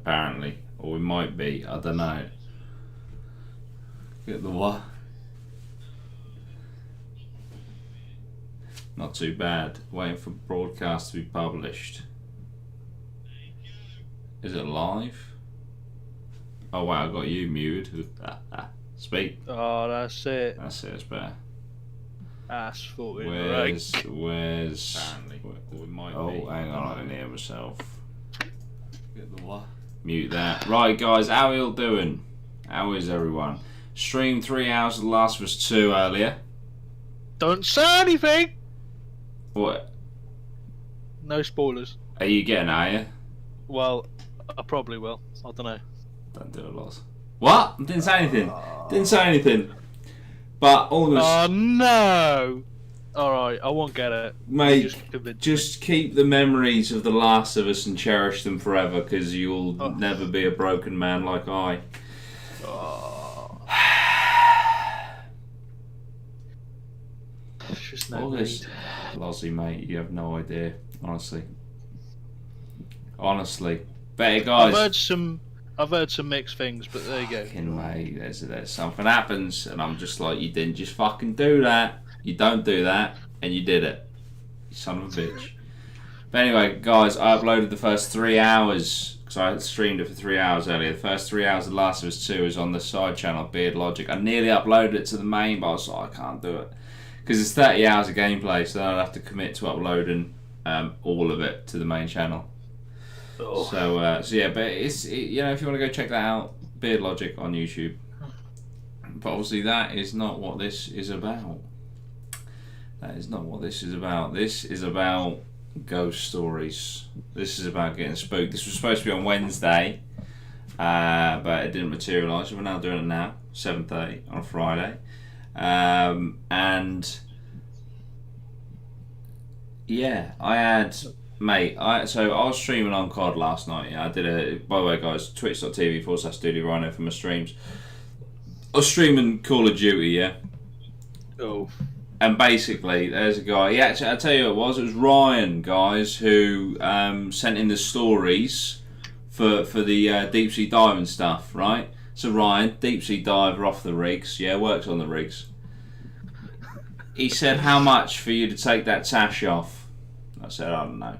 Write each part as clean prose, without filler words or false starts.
apparently. Or we might be, I don't know. Get the what? Not too bad. Waiting for broadcast to be published. Is it live? Oh wow, I got you muted. Speak. Oh, that's it. That's it, it's better. That's fucking Where's... Apparently. We might be. Hang on, I can hear myself. Get the what? Mute that. Right guys, how are you all doing? How is everyone? Streamed 3 hours of The Last of Us 2 earlier. Don't say anything! What? No spoilers. Are you getting at you? Well, I probably will. I don't know. Don't do a lot. What? Didn't say anything. Didn't say anything. But almost. Oh no! Alright, I won't get it. Mate, just keep the memories of The Last of Us and cherish them forever, because you'll never be a broken man like I. It's just no All this, need. Lozzie, mate, you have no idea. Honestly. Better guys. I've heard some mixed things, but there you go. Fucking mate, there's something happens, and I'm just like, you didn't just fucking do that. You don't do that, and you did it. You son of a bitch. But anyway, guys, I uploaded the first 3 hours, because I streamed it for 3 hours earlier. The first 3 hours of The Last of Us 2 is on the side channel, Beard Logic. I nearly uploaded it to the main, but I was like, I can't do it. Because it's 30 hours of gameplay, so I'd have to commit to uploading all of it to the main channel. Oh. So yeah, but if you want to go check that out, Beard Logic on YouTube. But obviously that is not what this is about. That is not what this is about. This is about ghost stories. This is about getting spooked. This was supposed to be on Wednesday, but it didn't materialise. So we're now doing it now, 7:30 on a Friday. And yeah, I had... Mate, I was streaming on COD last night. Yeah, I did by the way, guys, twitch.tv/Dudey Rhino for my streams. I was streaming Call of Duty, yeah. Oh. And basically, there's a guy. I'll tell you what it was Ryan, guys, who sent in the stories for the deep sea diving stuff, right? So Ryan, deep sea diver off the rigs, yeah, works on the rigs. He said, how much for you to take that tash off? I said, I don't know.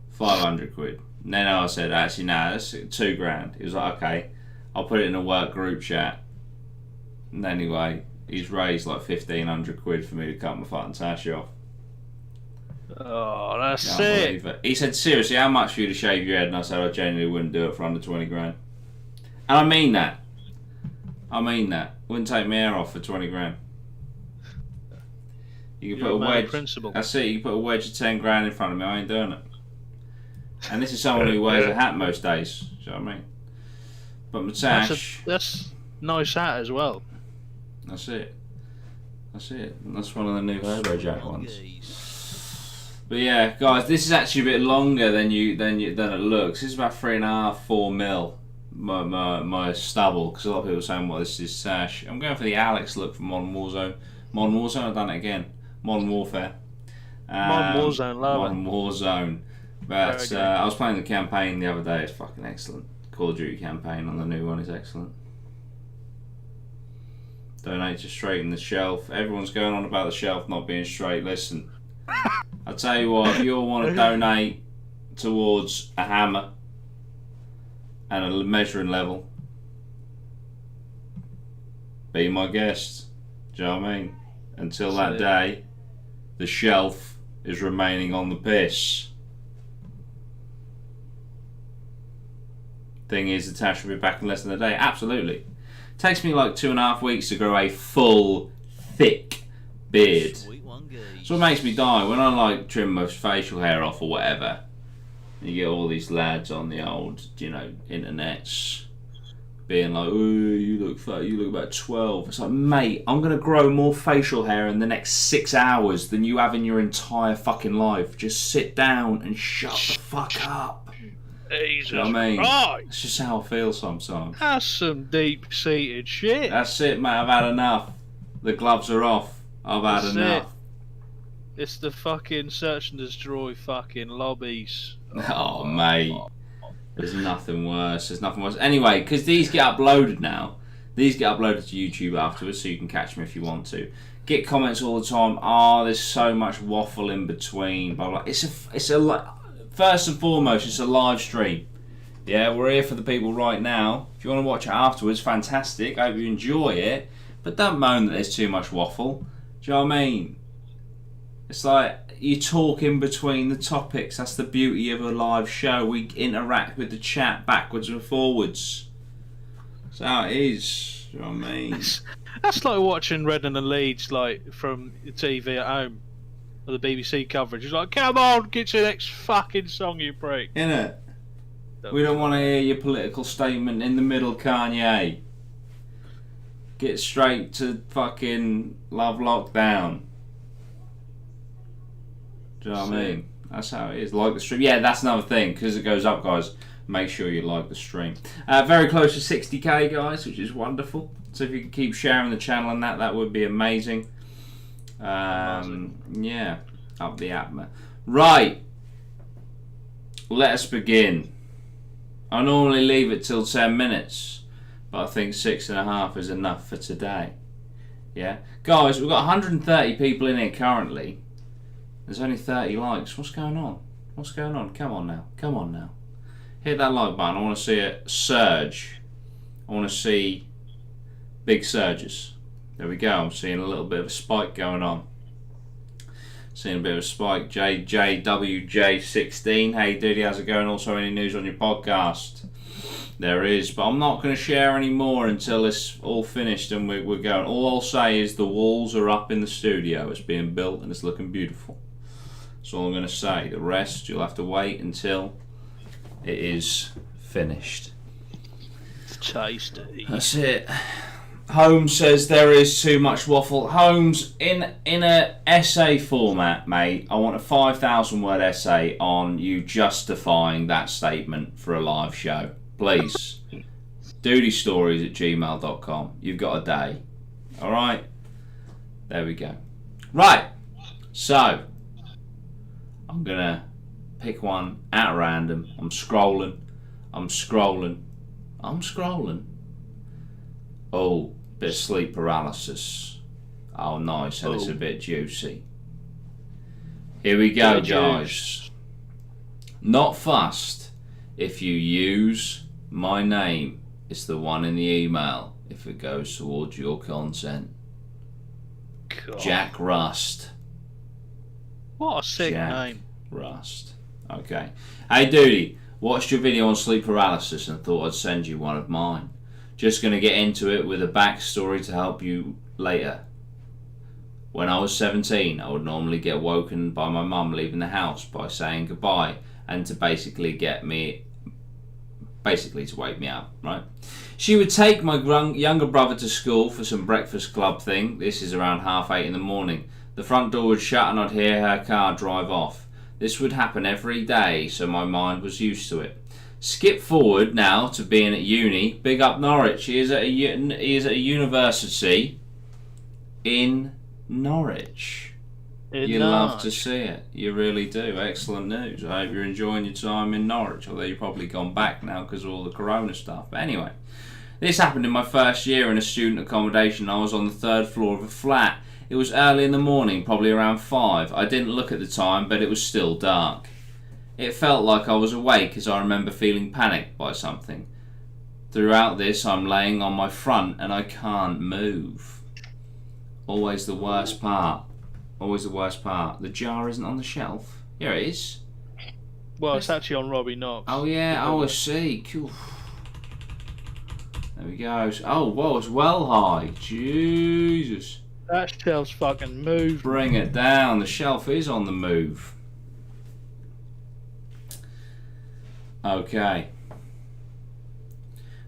500 quid. And then I said, actually, no, that's $2,000. He was like, okay, I'll put it in a work group chat. And anyway, he's raised like 1,500 quid for me to cut my fucking tash off. Oh, that's it. He said, seriously, how much for you to shave your head? And I said, I genuinely wouldn't do it for under 20 grand. And I mean that. Wouldn't take my hair off for 20 grand. You can put a wedge. Principle. That's it. You can put a wedge of 10 grand in front of me. I ain't doing it. And this is someone who wears a hat most days. Do you know what I mean? But my tash. That's nice hat as well. That's it. That's one of the new Turbo Jack ones. But yeah, guys, this is actually a bit longer than it looks. This is about 3.5, 4 mil. My stubble, because a lot of people are saying, well, this is sash. I'm going for the Alex look from Modern Warzone. Modern Warzone, I've done it again. Modern Warfare. Modern Warzone, love Modern Warzone. But I was playing the campaign the other day, it's fucking excellent. Call of Duty campaign on the new one is excellent. Donate to straighten the shelf. Everyone's going on about the shelf not being straight. Listen, I'll tell you what, if you all want to donate towards a hammer and a measuring level, be my guest. Do you know what I mean? Until that day, the shelf is remaining on the piss. Thing is, the tash will be back in less than a day. Absolutely. It takes me like 2.5 weeks to grow a full, thick beard. So what makes me die when I like trim my facial hair off or whatever. You get all these lads on the old, internets being like, oh, you look fat, you look about 12. It's like, mate, I'm going to grow more facial hair in the next 6 hours than you have in your entire fucking life. Just sit down and shut the fuck up. Jesus, you know what I mean? Right. It's just how I feel sometimes. That's some deep-seated shit. That's it, mate. I've had enough. The gloves are off. I've had enough. It's the fucking search and destroy fucking lobbies. Oh, mate. There's nothing worse. There's nothing worse. Anyway, because these get uploaded now. These get uploaded to YouTube afterwards, so you can catch them if you want to. Get comments all the time. Oh, there's so much waffle in between. Blah blah. It's a first and foremost, it's a live stream. Yeah, we're here for the people right now. If you want to watch it afterwards, fantastic. I hope you enjoy it. But don't moan that there's too much waffle. Do you know what I mean? It's like you talk in between the topics. That's the beauty of a live show. We interact with the chat backwards and forwards. That's how it is. Do you know what I mean? That's like watching Redden and Leeds like from the TV at home, or the BBC coverage. It's like, come on, get to the next fucking song, you prick. Innit? We don't want to hear your political statement in the middle, Kanye. Get straight to fucking Love Lockdown. Do you know what I mean? That's how it is. Like the stream. Yeah, that's another thing. Because it goes up, guys, make sure you like the stream. Very close to 60k, guys, which is wonderful. So if you can keep sharing the channel and that would be amazing. Yeah, up the atma. Right. Let us begin. I normally leave it till 10 minutes, but I think 6.5 is enough for today. Yeah, guys, we've got 130 people in here currently. There's only 30 likes. What's going on? What's going on? Come on now. Come on now. Hit that like button. I want to see a surge. I want to see big surges. There we go. I'm seeing a little bit of a spike going on. Seeing a bit of a spike. JWJ16. Hey, Dudey, how's it going? Also, any news on your podcast? There is, but I'm not going to share any more until it's all finished and we're going. All I'll say is the walls are up in the studio. It's being built and it's looking beautiful. That's all I'm going to say. The rest, you'll have to wait until it is finished. Tasty. That's it. Holmes says there is too much waffle. Holmes, in a essay format, mate, I want a 5,000 word essay on you justifying that statement for a live show. Please. Dudeystories@gmail.com. You've got a day. Alright? There we go. Right. So, I'm going to pick one at random. I'm scrolling. Oh, bit of sleep paralysis. Oh, nice, and it's a bit juicy. Here we go, guys. Not fussed if you use my name. It's the one in the email if it goes towards your consent. God. Jack Rust. What a sick Jack name. Rust. Okay. Hey, Dudey, watched your video on sleep paralysis and thought I'd send you one of mine. Just going to get into it with a backstory to help you later. When I was 17, I would normally get woken by my mum leaving the house by saying goodbye and to basically to wake me up, right? She would take my younger brother to school for some breakfast club thing. This is around 8:30 in the morning. The front door would shut and I'd hear her car drive off. This would happen every day, so my mind was used to it. Skip forward now to being at uni. Big up Norwich. He is at a university in Norwich. You love to see it. You really do. Excellent news. I hope you're enjoying your time in Norwich, although you've probably gone back now because of all the corona stuff. But anyway, this happened in my first year in a student accommodation. I was on the 3rd floor of a flat. It was early in the morning, probably around 5. I didn't look at the time, but it was still dark. It felt like I was awake as I remember feeling panicked by something. Throughout this, I'm laying on my front and I can't move. Always the worst part. Always the worst part. The jar isn't on the shelf. Here it is. Well, it's actually on Robbie Knox. Oh yeah, I see. Cool. There we go. Oh, whoa, it's well high. Jesus. That shelf's fucking moved. Bring it down. The shelf is on the move. Okay.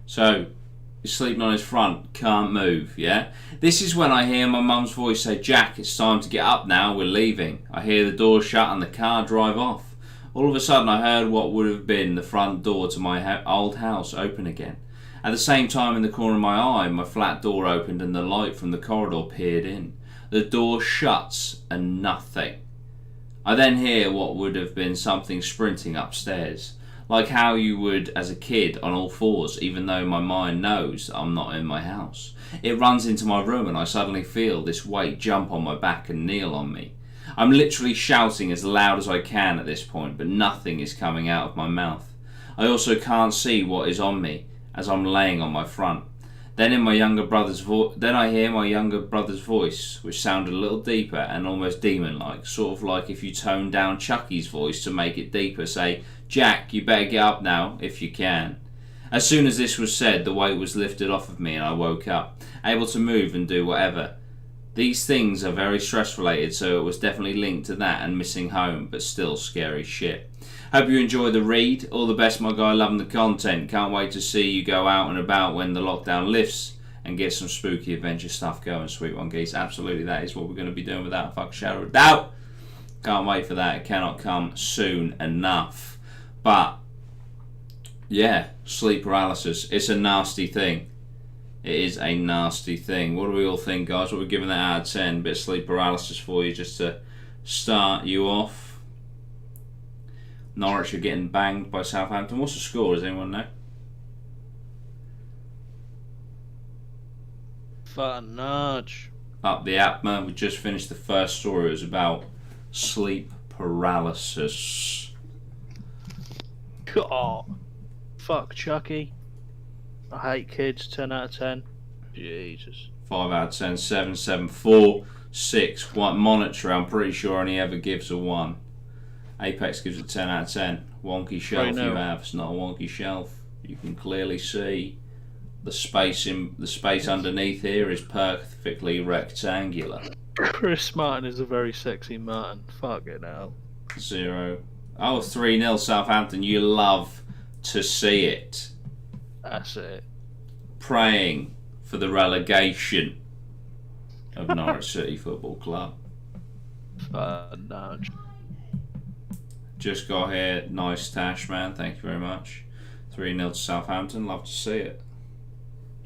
So, he's sleeping on his front, can't move, yeah? This is when I hear my mum's voice say, Jack, it's time to get up now, we're leaving. I hear the door shut and the car drive off. All of a sudden I heard what would have been the front door to my old house open again. At the same time, in the corner of my eye, my flat door opened and the light from the corridor peered in. The door shuts and nothing. I then hear what would have been something sprinting upstairs. Like how you would as a kid on all fours, even though my mind knows I'm not in my house. It runs into my room and I suddenly feel this weight jump on my back and kneel on me. I'm literally shouting as loud as I can at this point, but nothing is coming out of my mouth. I also can't see what is on me as I'm laying on my front. Then I hear my younger brother's voice, which sounded a little deeper and almost demon-like, sort of like if you toned down Chucky's voice to make it deeper, say, "Jack, you better get up now, if you can." As soon as this was said, the weight was lifted off of me and I woke up, able to move and do whatever. These things are very stress related, so it was definitely linked to that and missing home, but still scary shit. Hope you enjoy the read. All the best, my guy, loving the content. Can't wait to see you go out and about when the lockdown lifts and get some spooky adventure stuff going. Sweet one, geese. Absolutely, that is what we're going to be doing without a fucking shadow of doubt. Can't wait for that. It cannot come soon enough. But yeah, sleep paralysis. It's a nasty thing. It is a nasty thing. What do we all think, guys? What are we giving that out of 10? Bit of sleep paralysis for you just to start you off. Norwich are getting banged by Southampton. What's the score? Does anyone know? Fucking nudge. Up the Atma. We just finished the first story. It was about sleep paralysis. Oh, fuck Chucky. I hate kids. 10 out of 10. Jesus. 5 out of 10. 7, 7, 4, 6. 1. Monitor. I'm pretty sure only ever gives a 1. Apex gives a 10 out of 10. Wonky shelf you have. It's not a wonky shelf. You can clearly see the space underneath here is perfectly rectangular. Chris Martin is a very sexy man. Fuck it now. 0. Oh, 3-0 Southampton. You love to see it. That's it. Praying for the relegation of Norwich City Football Club. Nudge. Just got here. Nice tash, man. Thank you very much. 3-0 to Southampton. Love to see it.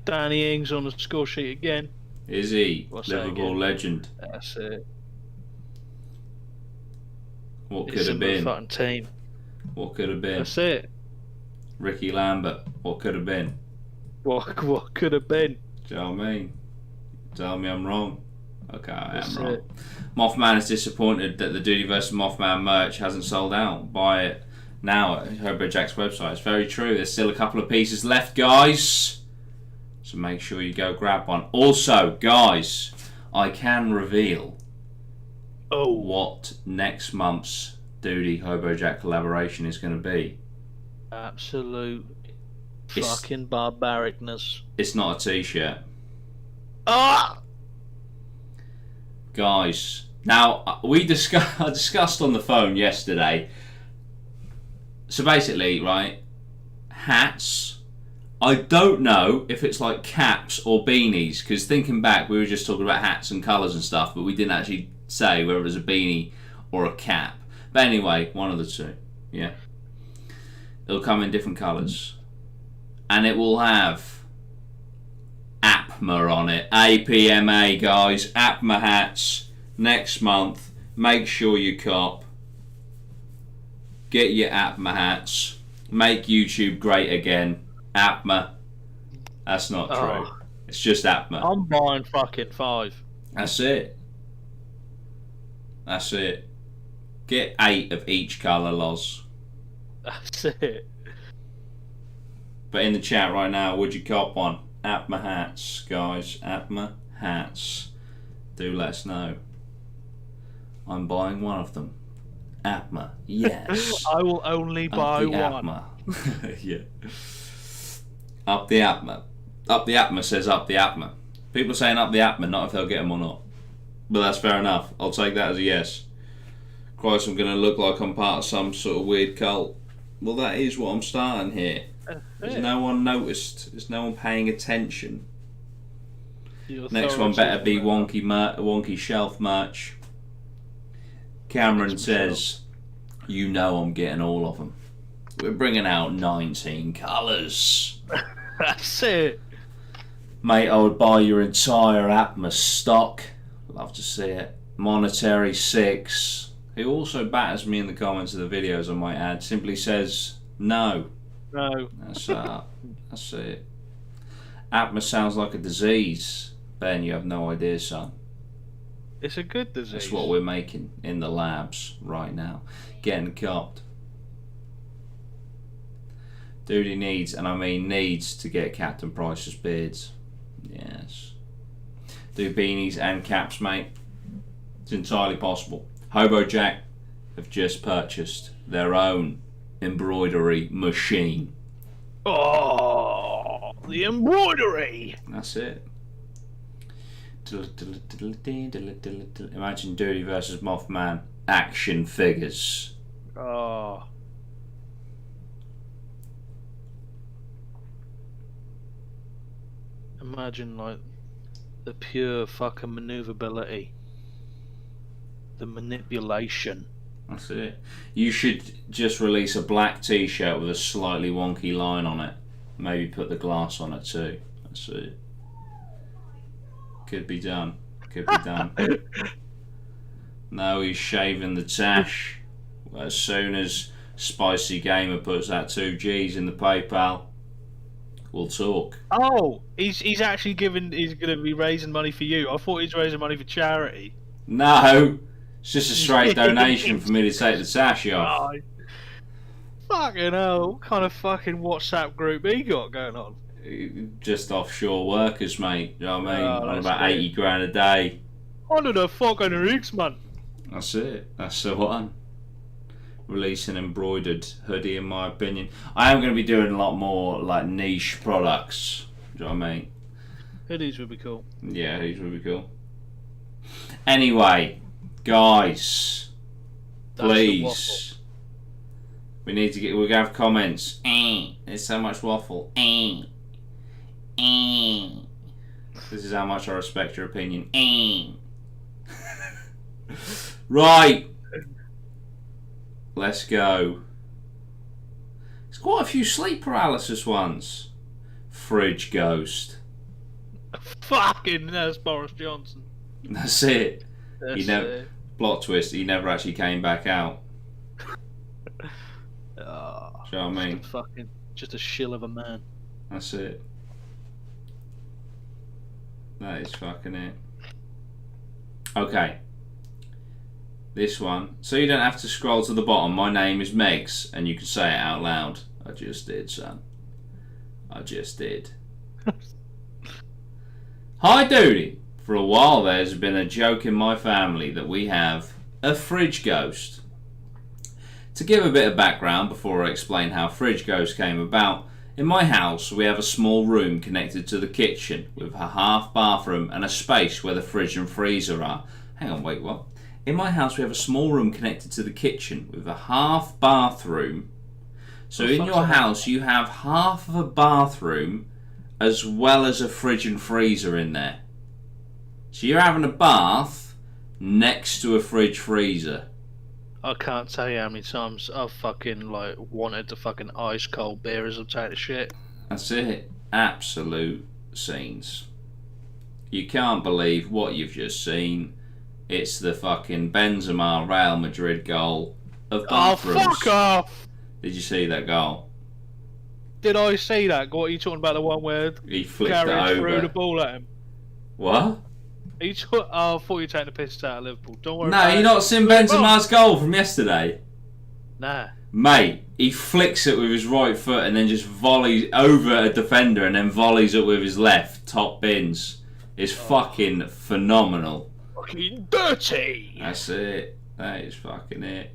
Danny Ings on the score sheet again. Is he? What's Liverpool legend. That's it. What could have been? Fucking team. What could have been? That's it. Ricky Lambert. What could have been? What could have been? Do you know what I mean? Tell me I'm wrong. Okay, I That's am wrong. it. Mothman is disappointed that the Dudey vs Mothman merch hasn't sold out. Buy it now at Hobo Jack's website. It's very true. There's still a couple of pieces left, guys. So make sure you go grab one. Also, guys, I can reveal what next month's Dudey Hobo Jack collaboration is going to be. Absolute fucking barbaricness. It's not a t-shirt. Ah! Guys, now I discussed on the phone yesterday. So basically, right, hats. I don't know if it's like caps or beanies, because thinking back, we were just talking about hats and colours and stuff, but we didn't actually say whether it was a beanie or a cap. But anyway, one of the two. Yeah, it'll come in different colours, and it will have APMA on it. APMA, guys. APMA hats next month. Make sure you cop. Get your APMA hats. Make YouTube great again. APMA. That's not true. It's just APMA. I'm buying fucking 5. That's it. That's it. Get 8 of each colour, Loz. That's it. But in the chat right now, would you cop one? APMA hats, guys. APMA hats. Do let us know. I'm buying one of them. APMA, yes. I will only buy one. APMA. Yeah. Up the APMA. Up the APMA says up the APMA. People are saying up the APMA, not if they'll get them or not. But that's fair enough. I'll take that as a yes. Christ, I'm going to look like I'm part of some sort of weird cult. Well, that is what I'm starting here. There's no one noticed. There's no one paying attention. Next one better be wonky shelf merch. Cameron says, you know I'm getting all of them. We're bringing out 19 colours. That's it. Mate, I would buy your entire APMA stock. Love to see it. Monetary 6, who also batters me in the comments of the videos, I might add, simply says, No. No. That's it. Asthma sounds like a disease. Ben, you have no idea, son. It's a good disease. That's what we're making in the labs right now. Getting copped. Dudey needs, and I mean needs, to get Captain Price's beards. Yes. Do beanies and caps, mate. It's entirely possible. Hobo Jack have just purchased their own embroidery machine. Oh, the embroidery! That's it. Imagine Dudey versus Mothman action figures. Oh. Imagine, like, the pure fucking maneuverability. The manipulation. That's it. You should just release a black t-shirt with a slightly wonky line on it. Maybe put the glass on it too. That's it. Could be done. Could be done. No, he's shaving the tash. As soon as Spicy Gamer puts that 2Gs in the PayPal, we'll talk. Oh, he's actually giving. He's going to be raising money for you. I thought he's raising money for charity. No, it's just a straight donation for me to take the sash off. Oh, fucking hell! What kind of fucking WhatsApp group he got going on? Just offshore workers, mate. You know what I mean? Oh, On that's about great. 80 grand a day. Under the fucking rigs, man. That's it. That's the one. Release an embroidered hoodie, in my opinion. I am going to be doing a lot more like niche products. Do you know what I mean? Hoodies would be cool. Yeah, hoodies would be cool. Anyway, guys, That's the please. We need to get. We're gonna have comments. There's so much waffle. This is how much I respect your opinion. Right. Let's go. There's quite a few sleep paralysis ones. Fridge ghost. Fucking that's Boris Johnson. That's it. That's He never. Plot twist. He never actually came back out. Do you know what I mean? Fucking just a shill of a man. That's it. That is fucking it. Okay. This one. So you don't have to scroll to the bottom. My name is Megs, and you can say it out loud. I just did, son. I just did. Hi, Dudey. For a while there's been a joke in my family that we have a fridge ghost. To give a bit of background before I explain how fridge ghost came about, in my house we have a small room connected to the kitchen with a half bathroom and a space where the fridge and freezer are. Hang on, wait, what? In my house we have a small room connected to the kitchen with a half bathroom. So in your house you have half of a bathroom as well as a fridge and freezer in there. So you're having a bath next to a fridge freezer. I can't tell you how many times I've fucking like wanted to fucking ice cold beer as I'm taking a shit. That's it. Absolute scenes. You can't believe what you've just seen. It's the fucking Benzema Real Madrid goal of bathrooms. Oh, fuck off! Did you see that goal? Did I see that? What are you talking about? The one where He flicked Gareth it threw over. the ball at him? What? Are you oh, I thought you were taking the piss out of Liverpool. Don't worry No, about you it. not seen Benzema's goal from yesterday? Nah. Mate, he flicks it with his right foot and then just volleys over a defender and then volleys it with his left. Top bins. It's fucking phenomenal. Fucking dirty! That's it. That is fucking it.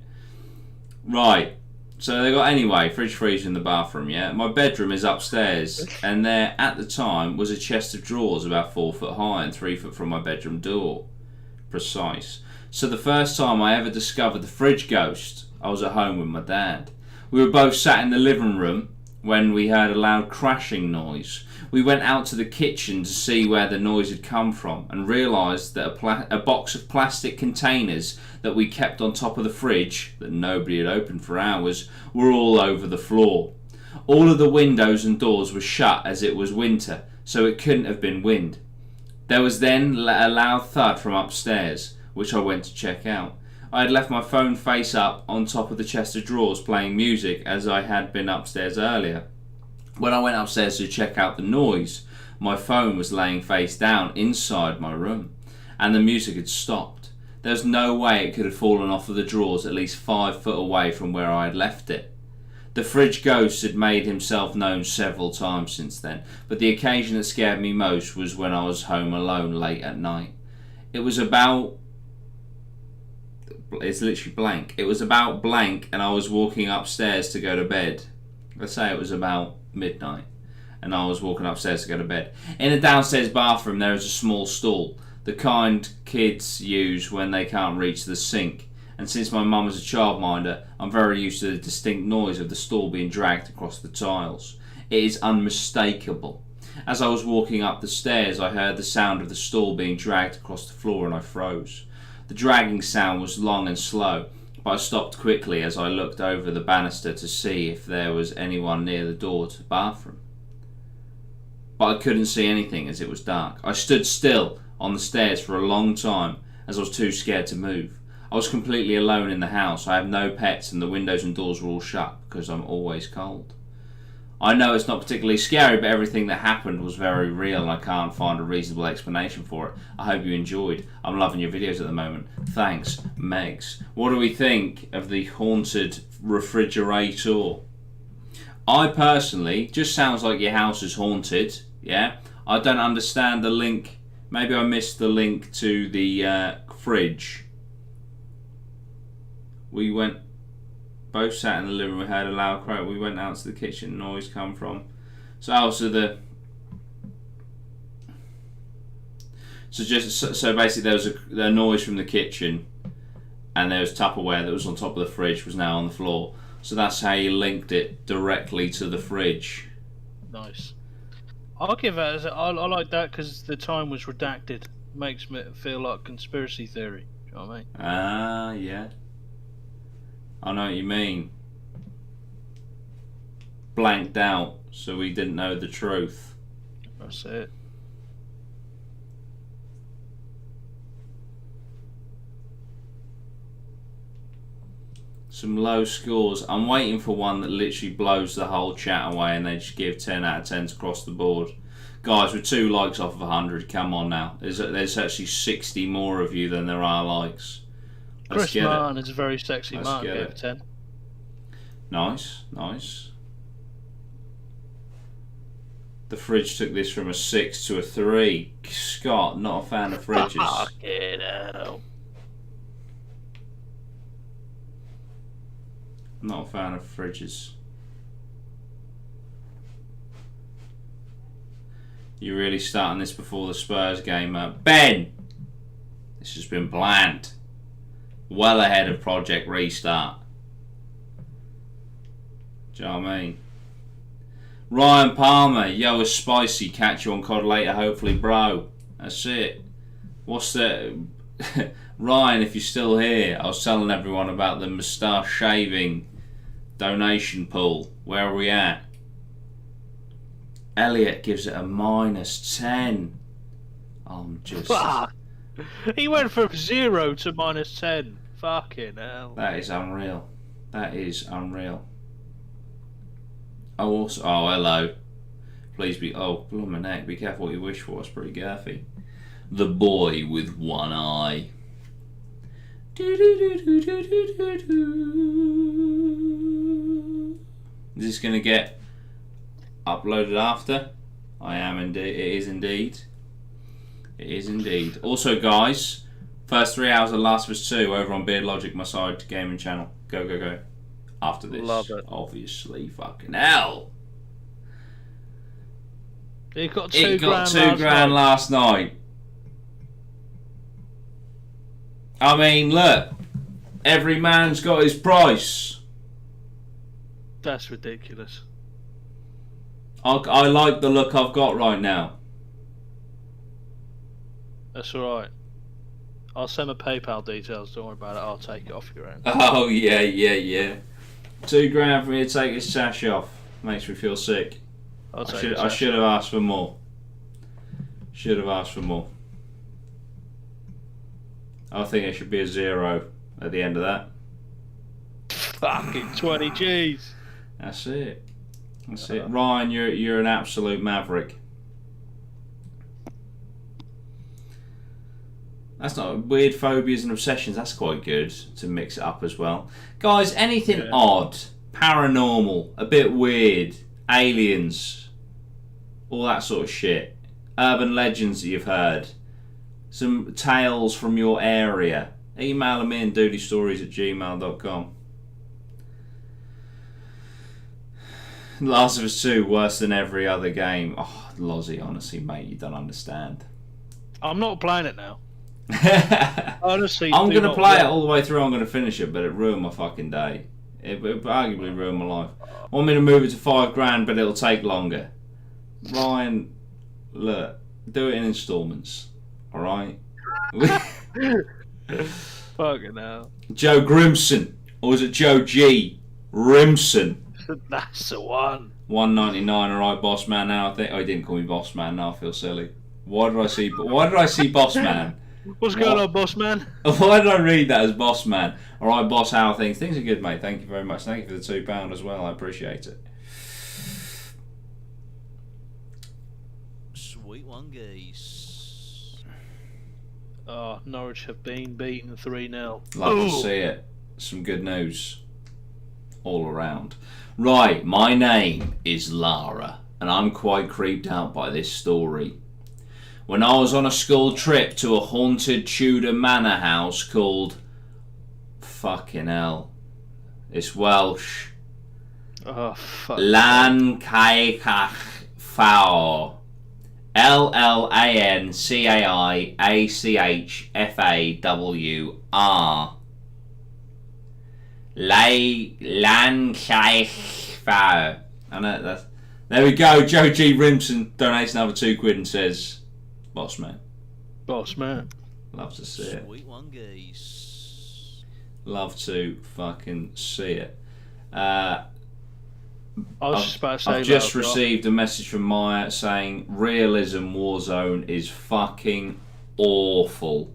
Right. So they got, anyway, fridge freezer in the bathroom, yeah? My bedroom is upstairs, and there, at the time, was a chest of drawers about 4 foot high and 3 foot from my bedroom door. Precise. So the first time I ever discovered the fridge ghost, I was at home with my dad. We were both sat in the living room when we heard a loud crashing noise. We went out to the kitchen to see where the noise had come from and realised that a box of plastic containers that we kept on top of the fridge, that nobody had opened for hours, were all over the floor. All of the windows and doors were shut as it was winter, so it couldn't have been wind. There was then a loud thud from upstairs, which I went to check out. I had left my phone face up on top of the chest of drawers playing music as I had been upstairs earlier. When I went upstairs to check out the noise, my phone was laying face down inside my room, and the music had stopped. There was no way it could have fallen off of the drawers at least 5 foot away from where I had left it. The fridge ghost had made himself known several times since then, but the occasion that scared me most was when I was home alone late at night. It was about... It's literally blank. It was about blank, and I was walking upstairs to go to bed. Let's say it was about midnight, and I was walking upstairs to go to bed. In the downstairs bathroom there is a small stall, the kind kids use when they can't reach the sink. And since my mum is a childminder, I'm very used to the distinct noise of the stall being dragged across the tiles. It is unmistakable. As I was walking up the stairs, I heard the sound of the stall being dragged across the floor and I froze. The dragging sound was long and slow, but I stopped quickly as I looked over the banister to see if there was anyone near the door to the bathroom. But I couldn't see anything as it was dark. I stood still on the stairs for a long time as I was too scared to move. I was completely alone in the house. I have no pets and the windows and doors were all shut because I'm always cold. I know it's not particularly scary, but everything that happened was very real and I can't find a reasonable explanation for it. I hope you enjoyed. I'm loving your videos at the moment. Thanks, Megs. What do we think of the haunted refrigerator? I personally, just sounds like your house is haunted, yeah? I don't understand the link. Maybe I missed the link to the fridge. We went, both sat in the living room, we heard a loud crack. We went out to the kitchen, noise come from. So basically there was a noise from the kitchen, and there was Tupperware that was on top of the fridge was now on the floor. So that's how you linked it directly to the fridge. Nice. I'll give that. I like that because the time was redacted. Makes me feel like conspiracy theory. Do you know what I mean? Ah, yeah. I know what you mean. Blanked out, so we didn't know the truth. That's it. Some low scores. I'm waiting for one that literally blows the whole chat away and they just give 10 out of 10s across the board. Guys, with 2 likes off of 100, come on now. There's actually 60 more of you than there are likes. Chris Martin is a very sexy man. Gave it 10. Nice, nice. The fridge took this from a 6 to a 3. Scott, not a fan of fridges. Fucking hell. Not a fan of fridges. You're really starting this before the Spurs game, Ben! This has been planned. Well ahead of Project Restart. Do you know what I mean? Ryan Palmer, yo, it's spicy. Catch you on COD later, hopefully, bro. That's it. What's the... Ryan, if you're still here, I was telling everyone about the moustache shaving donation pool. Where are we at? Elliot gives it a -10. I'm just... Fuck. He went from 0 to -10. Fucking hell. That is unreal. That is unreal. Oh, also, oh, hello. Please be... Oh, blow my neck. Be careful what you wish for. It's pretty girthy. The boy with one eye. Is this going to get uploaded after? I am indeed. It is indeed. It is indeed. Also, guys, first 3 hours of Last of Us 2 over on Beard Logic, my side gaming channel. Go, go, go. After this, love it. Obviously, fucking hell. It got two grand last night. I mean, look, every man's got his price. That's ridiculous. I like the look I've got right now. That's alright. I'll send my PayPal details, don't worry about it, I'll take it off your own. Oh, yeah, yeah, yeah. 2 grand for me to take this sash off. Makes me feel sick. I should have asked for more. Should have asked for more. I think it should be a 0. at the end of that. Fucking 20 G's. That's it. That's it. Ryan, you're an absolute maverick. That's not weird phobias and obsessions. That's quite good to mix it up as well. Guys, anything odd, paranormal, a bit weird, aliens, all that sort of shit. Urban legends that you've heard. Some tales from your area. Email them in, dudeystories@gmail.com. Last of Us 2, worse than every other game. Oh, Lozzie, honestly, mate, you don't understand. I'm not playing it now. Honestly, I'm going to play it all the way through. I'm going to finish it, but it ruined my fucking day. It arguably ruined my life. Want me to move it to $5,000, but it'll take longer. Ryan, look, do it in installments. All right. Fucking hell. Joe Grimson, or was it Joe G. Rimson? That's the one. $1.99. All right, boss man. Now I think he didn't call me boss man. Now I feel silly. Why did I see boss man? What's going on, boss man? Why did I read that as boss man? All right, boss. How are things? Things are good, mate. Thank you very much. Thank you for the £2 as well. I appreciate it. Sweet one, geese. Oh, Norwich have been beaten 3-0. Love to see it. Some good news all around. Right, my name is Lara, and I'm quite creeped out by this story. When I was on a school trip to a haunted Tudor manor house called... Fucking hell. It's Welsh. Oh, fuck. Lan Caicach Fawr. LLANCAIACHFAWR. Lancaster. I know that's. There we go. Joe G. Rimson donates another £2 and says, "Boss man." Boss man. Love to see it. Sweet one, geese. Love to fucking see it. I was just about to say. I've just received a message from Maya saying Realism Warzone is fucking awful.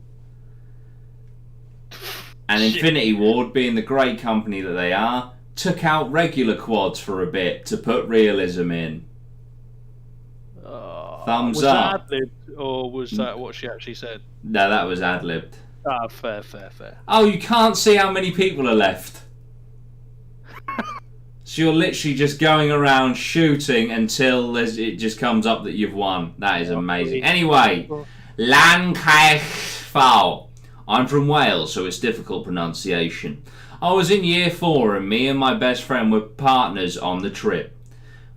And Infinity Ward, being the great company that they are, took out regular quads for a bit to put realism in. Thumbs was up. Was that ad-libbed, or was that what she actually said? No, that was ad-libbed. Ah, fair. Oh, you can't see how many people are left. So you're literally just going around shooting until it just comes up that you've won. That is amazing. Anyway, Lancaster. I'm from Wales, so it's difficult pronunciation. I was in year 4 and me and my best friend were partners on the trip.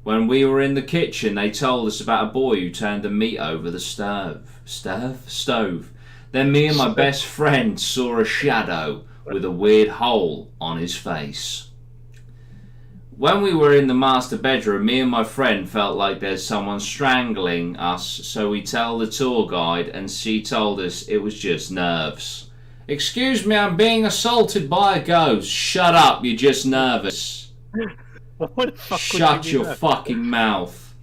When we were in the kitchen, they told us about a boy who turned the meat over the stove. Then me and my best friend saw a shadow with a weird hole on his face. When we were in the master bedroom, me and my friend felt like there's someone strangling us, so we tell the tour guide and she told us it was just nerves. Excuse me, I'm being assaulted by a ghost. Shut up, you're just nervous. What the fuck Shut your fucking mouth.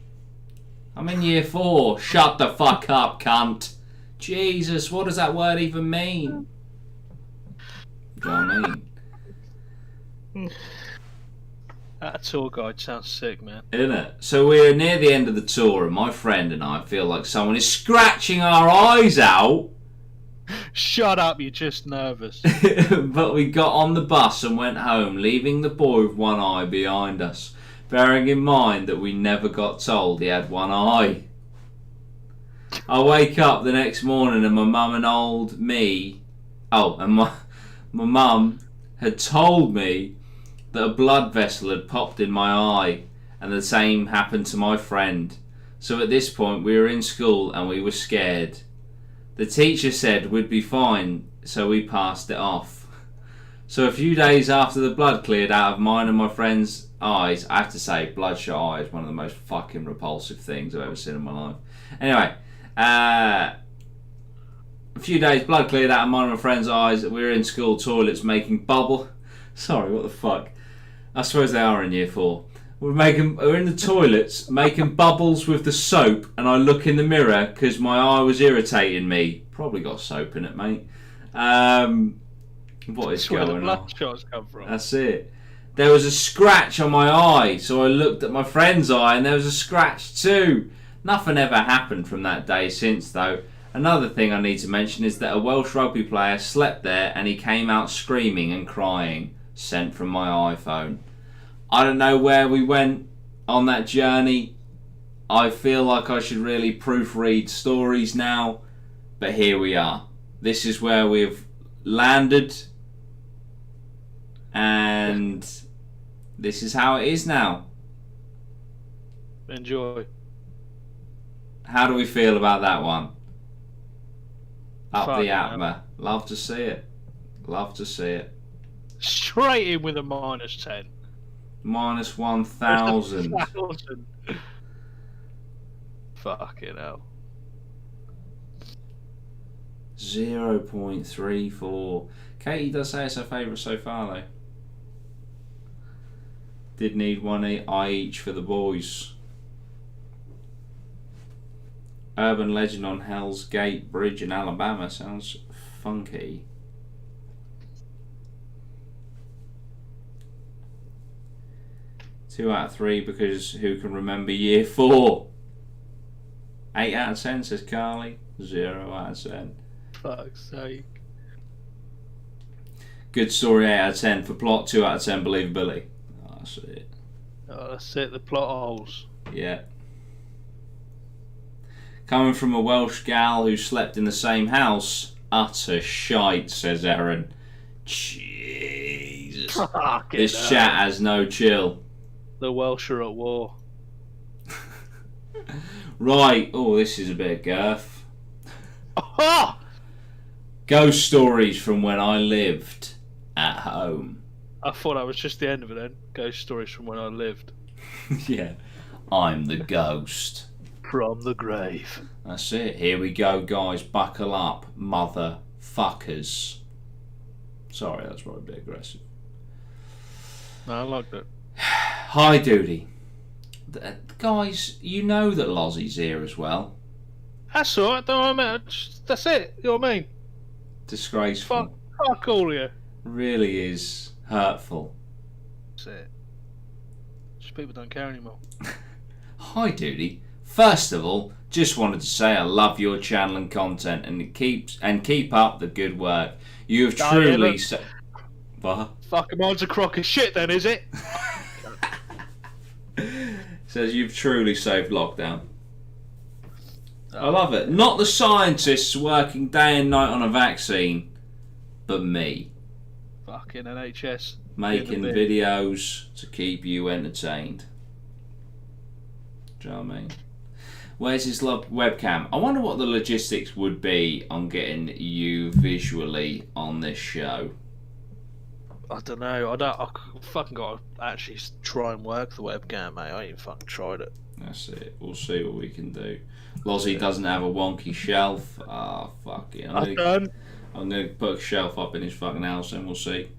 I'm in year 4. Shut the fuck up, cunt. Jesus, what does that word even mean? Do you know what I mean? That tour guide sounds sick, man. Isn't it? So we're near the end of the tour and my friend and I feel like someone is scratching our eyes out. Shut up, you're just nervous. But we got on the bus and went home, leaving the boy with one eye behind us, bearing in mind that we never got told he had one eye. I wake up the next morning and my mum and my mum had told me that a blood vessel had popped in my eye, and the same happened to my friend. So at this point we were in school and we were scared. The teacher said we'd be fine, so we passed it off. So a few days after the blood cleared out of mine and my friend's eyes, I have to say, bloodshot eye is one of the most fucking repulsive things I've ever seen in my life. Anyway, a few days, blood cleared out of mine and my friend's eyes. We were in school toilets making bubble. Sorry, what the fuck? I suppose they are in year 4. We're in the toilets making bubbles with the soap, and I look in the mirror because my eye was irritating me. Probably got soap in it, mate. What is That's where the going on? bloodshots come from. That's it. There was a scratch on my eye, so I looked at my friend's eye and there was a scratch too. Nothing ever happened from that day since though. Another thing I need to mention is that a Welsh rugby player slept there and he came out screaming and crying, sent from my iPhone. I don't know where we went on that journey. I feel like I should really proofread stories now, but here we are. This is where we've landed, and this is how it is now. Enjoy. How do we feel about that one? Up Fucking the hell. atma. Love to see it. Love to see it. Straight in with a -10. Minus 1,000. 1,000. Fucking hell. 0.34. Katie does say it's her favourite so far though. Did need one eye each for the boys. Urban legend on Hell's Gate Bridge in Alabama sounds funky. Two out of 3 because who can remember year 4? 8 out of 10 says Carly. 0 out of 10. Fuck's sake. Good story 8 out of 10. For plot 2 out of 10 believability. Oh, that's it. Oh, that's it, the plot holes. Yeah. Coming from a Welsh gal who slept in the same house, utter shite, says Erin. Jesus. Fucking This hell. chat has no chill. The Welsh are at war. Right. Oh, this is a bit of girth. Oh! Ghost stories from when I lived at home. I thought that was just the end of it then. Ghost stories from when I lived. Yeah. I'm the ghost. From the grave. That's it. Here we go, guys. Buckle up, motherfuckers. Sorry, that's probably a bit aggressive. No, I liked it. Hi, Dudey. Guys, you know that Lozzie's here as well. That's alright, don't I mean? That's it, you know what I mean? Disgraceful. Fuck all of you. Really is hurtful. That's it. Just people don't care anymore. Hi, Dudey. First of all, just wanted to say I love your channel and content, and keep up the good work. You have Oh, yeah, truly look. What? Fucking mine's a crock of shit then, is it? Says you've truly saved lockdown. I love it. Not the scientists working day and night on a vaccine, but me. Fucking NHS. Making In the bin. videos to keep you entertained. Do you know what I mean? Where's his webcam? I wonder what the logistics would be on getting you visually on this show. I don't know. I fucking got to actually try and work the webcam, mate. I ain't fucking tried it. That's it. We'll see what we can do. Lozzie doesn't have a wonky shelf. Ah, fuck it. I'm gonna put a shelf up in his fucking house and we'll see.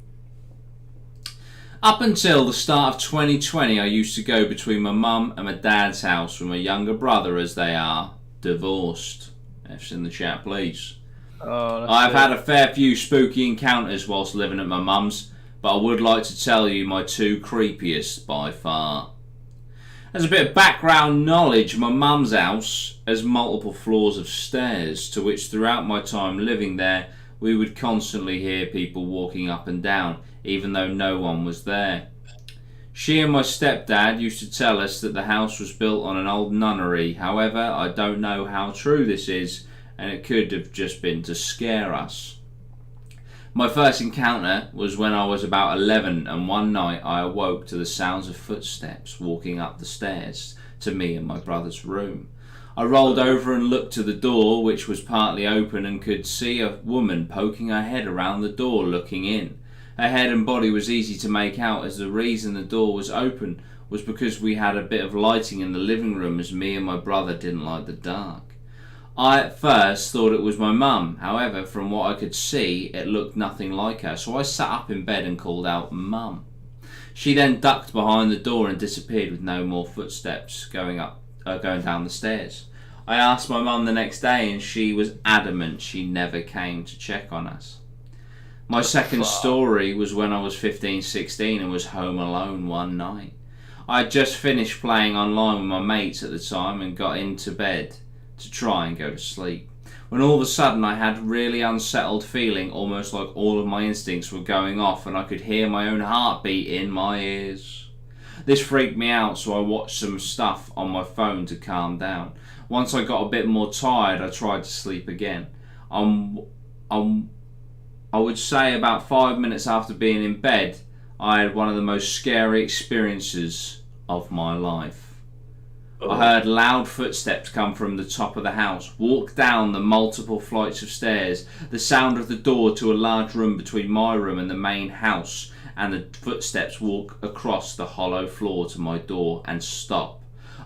Up until the start of 2020, I used to go between my mum and my dad's house with my younger brother, as they are divorced. F's in the chat, please. Oh, I've had a fair few spooky encounters whilst living at my mum's, but I would like to tell you my 2 creepiest by far. As a bit of background knowledge, my mum's house has multiple floors of stairs, to which throughout my time living there, we would constantly hear people walking up and down, even though no one was there. She and my stepdad used to tell us that the house was built on an old nunnery. However, I don't know how true this is, and it could have just been to scare us. My first encounter was when I was about 11, and one night I awoke to the sounds of footsteps walking up the stairs to me and my brother's room. I rolled over and looked to the door, which was partly open, and could see a woman poking her head around the door looking in. Her head and body was easy to make out, as the reason the door was open was because we had a bit of lighting in the living room, as me and my brother didn't like the dark. I at first thought it was my mum. However, from what I could see, it looked nothing like her, so I sat up in bed and called out, "Mum." She then ducked behind the door and disappeared with no more footsteps going down the stairs. I asked my mum the next day, and she was adamant she never came to check on us. My second fuck? story was when I was 15, 16 and was home alone one night. I had just finished playing online with my mates at the time and got into bed to try and go to sleep, when all of a sudden I had a really unsettled feeling, almost like all of my instincts were going off and I could hear my own heartbeat in my ears. This freaked me out, so I watched some stuff on my phone to calm down. Once I got a bit more tired, I tried to sleep again. I would say about 5 minutes after being in bed, I had one of the most scary experiences of my life. I heard loud footsteps come from the top of the house, walk down the multiple flights of stairs, the sound of the door to a large room between my room and the main house, and the footsteps walk across the hollow floor to my door and stop.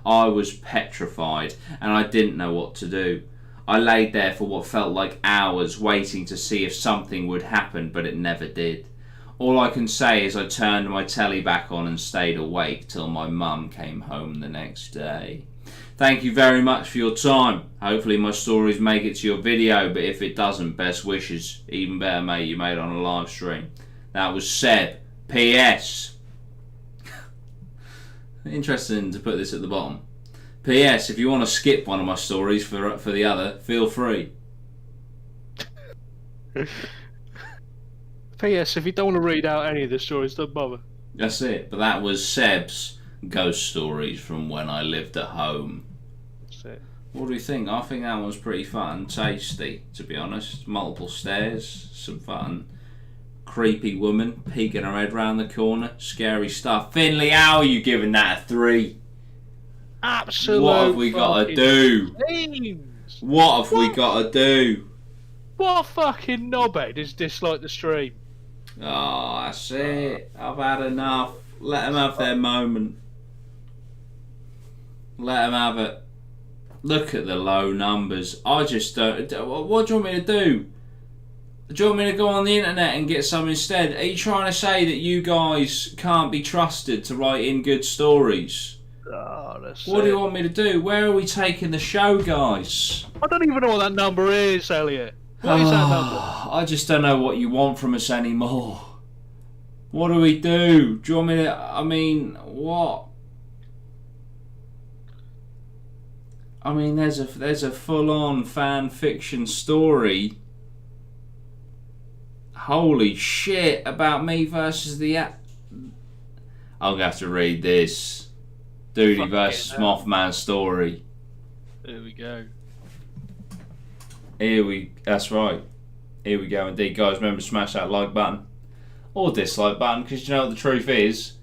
I was petrified and I didn't know what to do. I laid there for what felt like hours waiting to see if something would happen, but it never did. All I can say is I turned my telly back on and stayed awake till my mum came home the next day. Thank you very much for your time. Hopefully my stories make it to your video, but if it doesn't, best wishes. Even better, mate, you made it on a live stream. That was Seb. P.S. Interesting to put this at the bottom. P.S. If you want to skip one of my stories for the other, feel free. P.S. If you don't want to read out any of the stories, don't bother. That's it. But that was Seb's ghost stories from when I lived at home. That's it. What do you think? I think that one's pretty fun, tasty, to be honest. Multiple stairs, some fun. Creepy woman peeking her head round the corner. Scary stuff. Finley, how are you giving that a 3? Absolute. What have we got to do? Themes. What have we got to do? What fucking knobhead has disliked the stream? Oh, that's it. I've had enough. Let them have their moment. Let them have it. Look at the low numbers. I just don't... What do you want me to do? Do you want me to go on the internet and get some instead? Are you trying to say that you guys can't be trusted to write in good stories? Oh, that's What it. do you want me to do? Where are we taking the show, guys? I don't even know what that number is, Elliot. What is that number? I just don't know what you want from us anymore. What do we do? Do you want me to... I mean, what? I mean, there's a full-on fan fiction story. Holy shit, about me versus the... I'm going to have to read this. Dudey versus Mothman story. There we go. That's right. Here we go indeed. Guys, remember to smash that like button. Or dislike button, because you know what the truth is?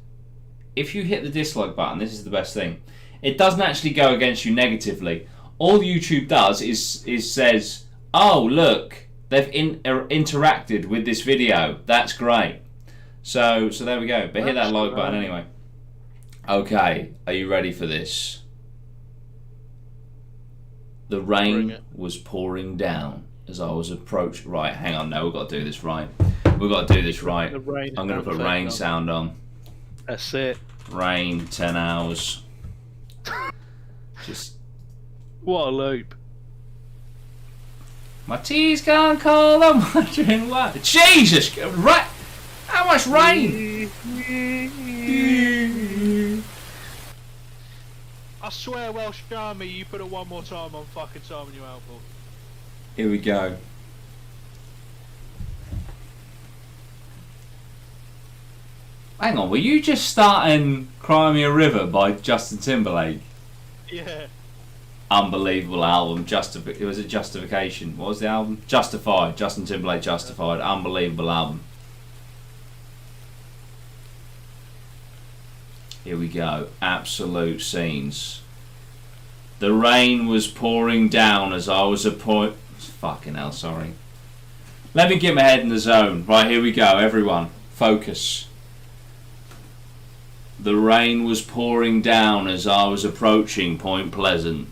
If you hit the dislike button, this is the best thing. It doesn't actually go against you negatively. All YouTube does is says, oh look, they've interacted with this video. That's great. So there we go. But hit that like button anyway. Okay, are you ready for this? The rain was pouring down as I was approaching. Right, hang on, no, we've got to do this right. We've got to do this right. I'm going to put rain sound on. That's it. Rain, 10 hours. Just... What a loop. My tea's gone cold, I'm wondering why. Jesus! Right! How much rain? I swear, Welsh Army, you put it one more time on fucking Simon You Outlaw. Here we go. Hang on, were you just starting Cry Me a River by Justin Timberlake? Yeah. Unbelievable album. It was a Justification. What was the album? Justified. Justin Timberlake, Justified. Unbelievable album. Here we go. Absolute scenes. The rain was pouring down as I was fucking hell, sorry. Let me get my head in the zone. Right, here we go, everyone. Focus. The rain was pouring down as I was approaching Point Pleasant.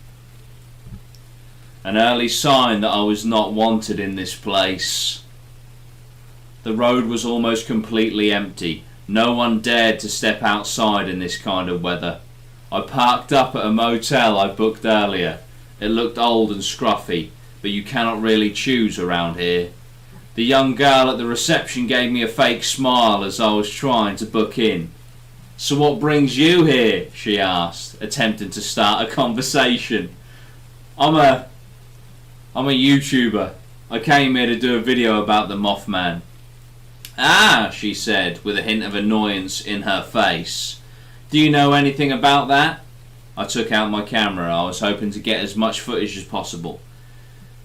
An early sign that I was not wanted in this place. The road was almost completely empty. No one dared to step outside in this kind of weather. I parked up at a motel I booked earlier. It looked old and scruffy, but you cannot really choose around here. The young girl at the reception gave me a fake smile as I was trying to book in. "So what brings you here?" she asked, attempting to start a conversation. I'm a YouTuber. I came here to do a video about the Mothman." "Ah," she said, with a hint of annoyance in her face. "Do you know anything about that?" I took out my camera. I was hoping to get as much footage as possible.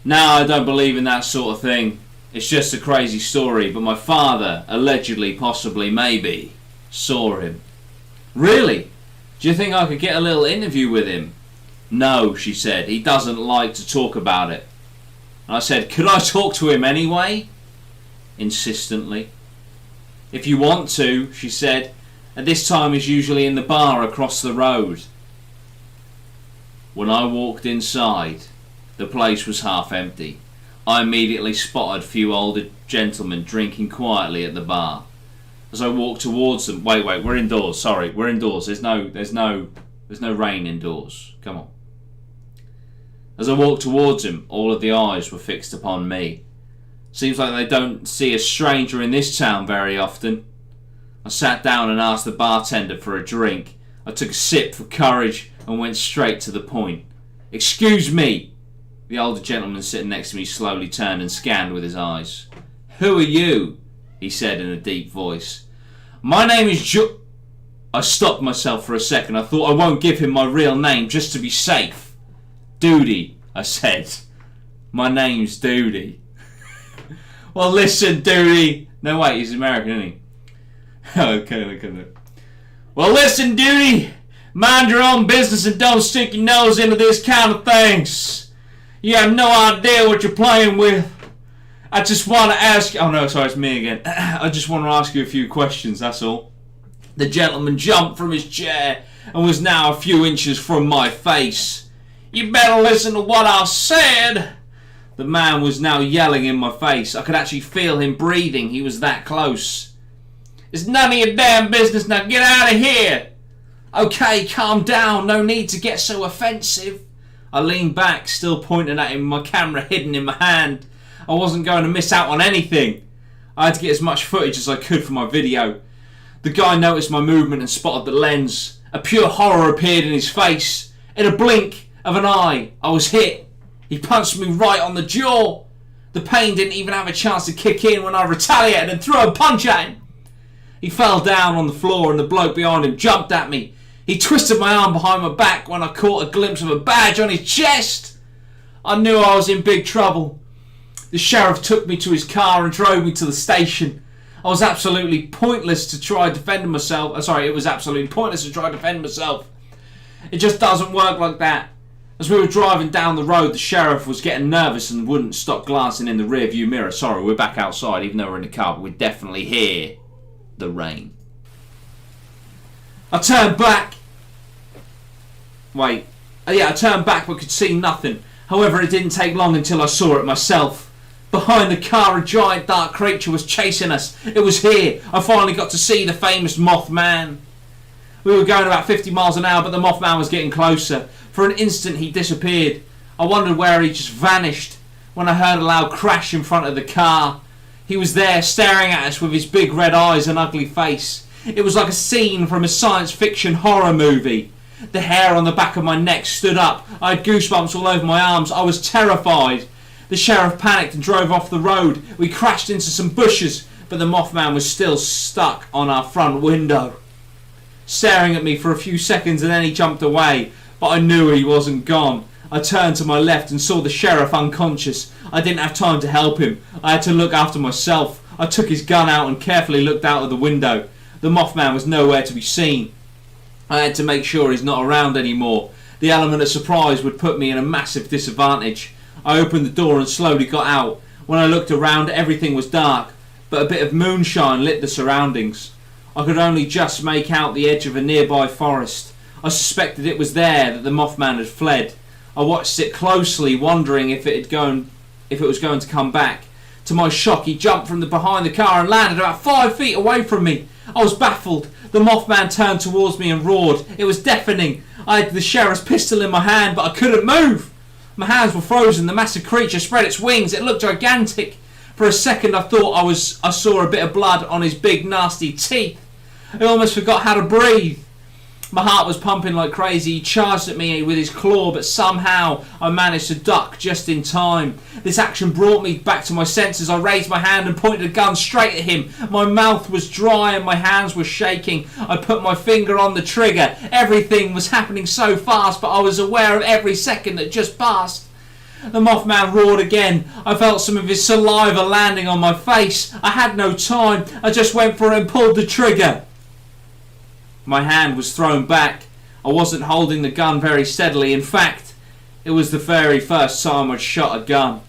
"No, I don't believe in that sort of thing. It's just a crazy story, but my father, allegedly, possibly, maybe, saw him." "Really? Do you think I could get a little interview with him?" "No," she said. "He doesn't like to talk about it." And I said, "Could I talk to him anyway?" Insistently. "If you want to," she said. "At this time he's usually in the bar across the road." When I walked inside, the place was half empty. I immediately spotted a few older gentlemen drinking quietly at the bar. As I walked towards them, wait, we're indoors. Sorry, we're indoors. There's no rain indoors. Come on. As I walked towards him, all of the eyes were fixed upon me. Seems like they don't see a stranger in this town very often. I sat down and asked the bartender for a drink. I took a sip for courage and went straight to the point. "Excuse me." The older gentleman sitting next to me slowly turned and scanned with his eyes. "Who are you?" he said in a deep voice. "My name is I stopped myself for a second. I thought I won't give him my real name just to be safe. "Dudey," I said. "My name's Dudey." "Well, listen, Dudey." No, wait, he's American, isn't he? Okay. "Well, listen, Dudey. Mind your own business and don't stick your nose into this kind of things. You have no idea what you're playing with. I just want to ask you..." Oh no, sorry, it's me again. "I just want to ask you a few questions, that's all." The gentleman jumped from his chair and was now a few inches from my face. "You better listen to what I said." The man was now yelling in my face. I could actually feel him breathing. He was that close. "It's none of your damn business. Now get out of here." "Okay, calm down. No need to get so offensive." I leaned back, still pointing at him, my camera hidden in my hand. I wasn't going to miss out on anything. I had to get as much footage as I could for my video. The guy noticed my movement and spotted the lens. A pure horror appeared in his face. In a blink of an eye, I was hit. He punched me right on the jaw. The pain didn't even have a chance to kick in when I retaliated and threw a punch at him. He fell down on the floor and the bloke behind him jumped at me. He twisted my arm behind my back when I caught a glimpse of a badge on his chest. I knew I was in big trouble. The sheriff took me to his car and drove me to the station. I was absolutely pointless to try defending myself. It was absolutely pointless to try defend myself. It just doesn't work like that. As we were driving down the road, the sheriff was getting nervous and wouldn't stop glancing in the rear view mirror. Sorry, we're back outside, even though we're in the car, but we definitely hear the rain. I turned back. I turned back but could see nothing. However, it didn't take long until I saw it myself. Behind the car, a giant dark creature was chasing us. It was here. I finally got to see the famous Mothman. We were going about 50 miles an hour, but the Mothman was getting closer. For an instant, he disappeared. I wondered where he just vanished when I heard a loud crash in front of the car. He was there, staring at us with his big red eyes and ugly face. It was like a scene from a science fiction horror movie. The hair on the back of my neck stood up. I had goosebumps all over my arms. I was terrified. The sheriff panicked and drove off the road. We crashed into some bushes, but the Mothman was still stuck on our front window, staring at me for a few seconds, and then he jumped away, but I knew he wasn't gone. I turned to my left and saw the sheriff unconscious. I didn't have time to help him. I had to look after myself. I took his gun out and carefully looked out of the window. The Mothman was nowhere to be seen. I had to make sure he's not around anymore. The element of surprise would put me in a massive disadvantage. I opened the door and slowly got out. When I looked around, everything was dark, but a bit of moonshine lit the surroundings. I could only just make out the edge of a nearby forest. I suspected it was there that the Mothman had fled. I watched it closely, wondering if it was going to come back. To my shock, he jumped from behind the car and landed about 5 feet away from me. I was baffled. The Mothman turned towards me and roared. It was deafening. I had the sheriff's pistol in my hand, but I couldn't move. My hands were frozen. The massive creature spread its wings. It looked gigantic. For a second I thought I saw a bit of blood on his big nasty teeth. I almost forgot how to breathe. My heart was pumping like crazy. He charged at me with his claw, but somehow I managed to duck just in time. This action brought me back to my senses. I raised my hand and pointed a gun straight at him. My mouth was dry and my hands were shaking. I put my finger on the trigger. Everything was happening so fast, but I was aware of every second that just passed. The Mothman roared again. I felt some of his saliva landing on my face. I had no time. I just went for it and pulled the trigger. My hand was thrown back. I wasn't holding the gun very steadily. In fact, it was the very first time I'd shot a gun.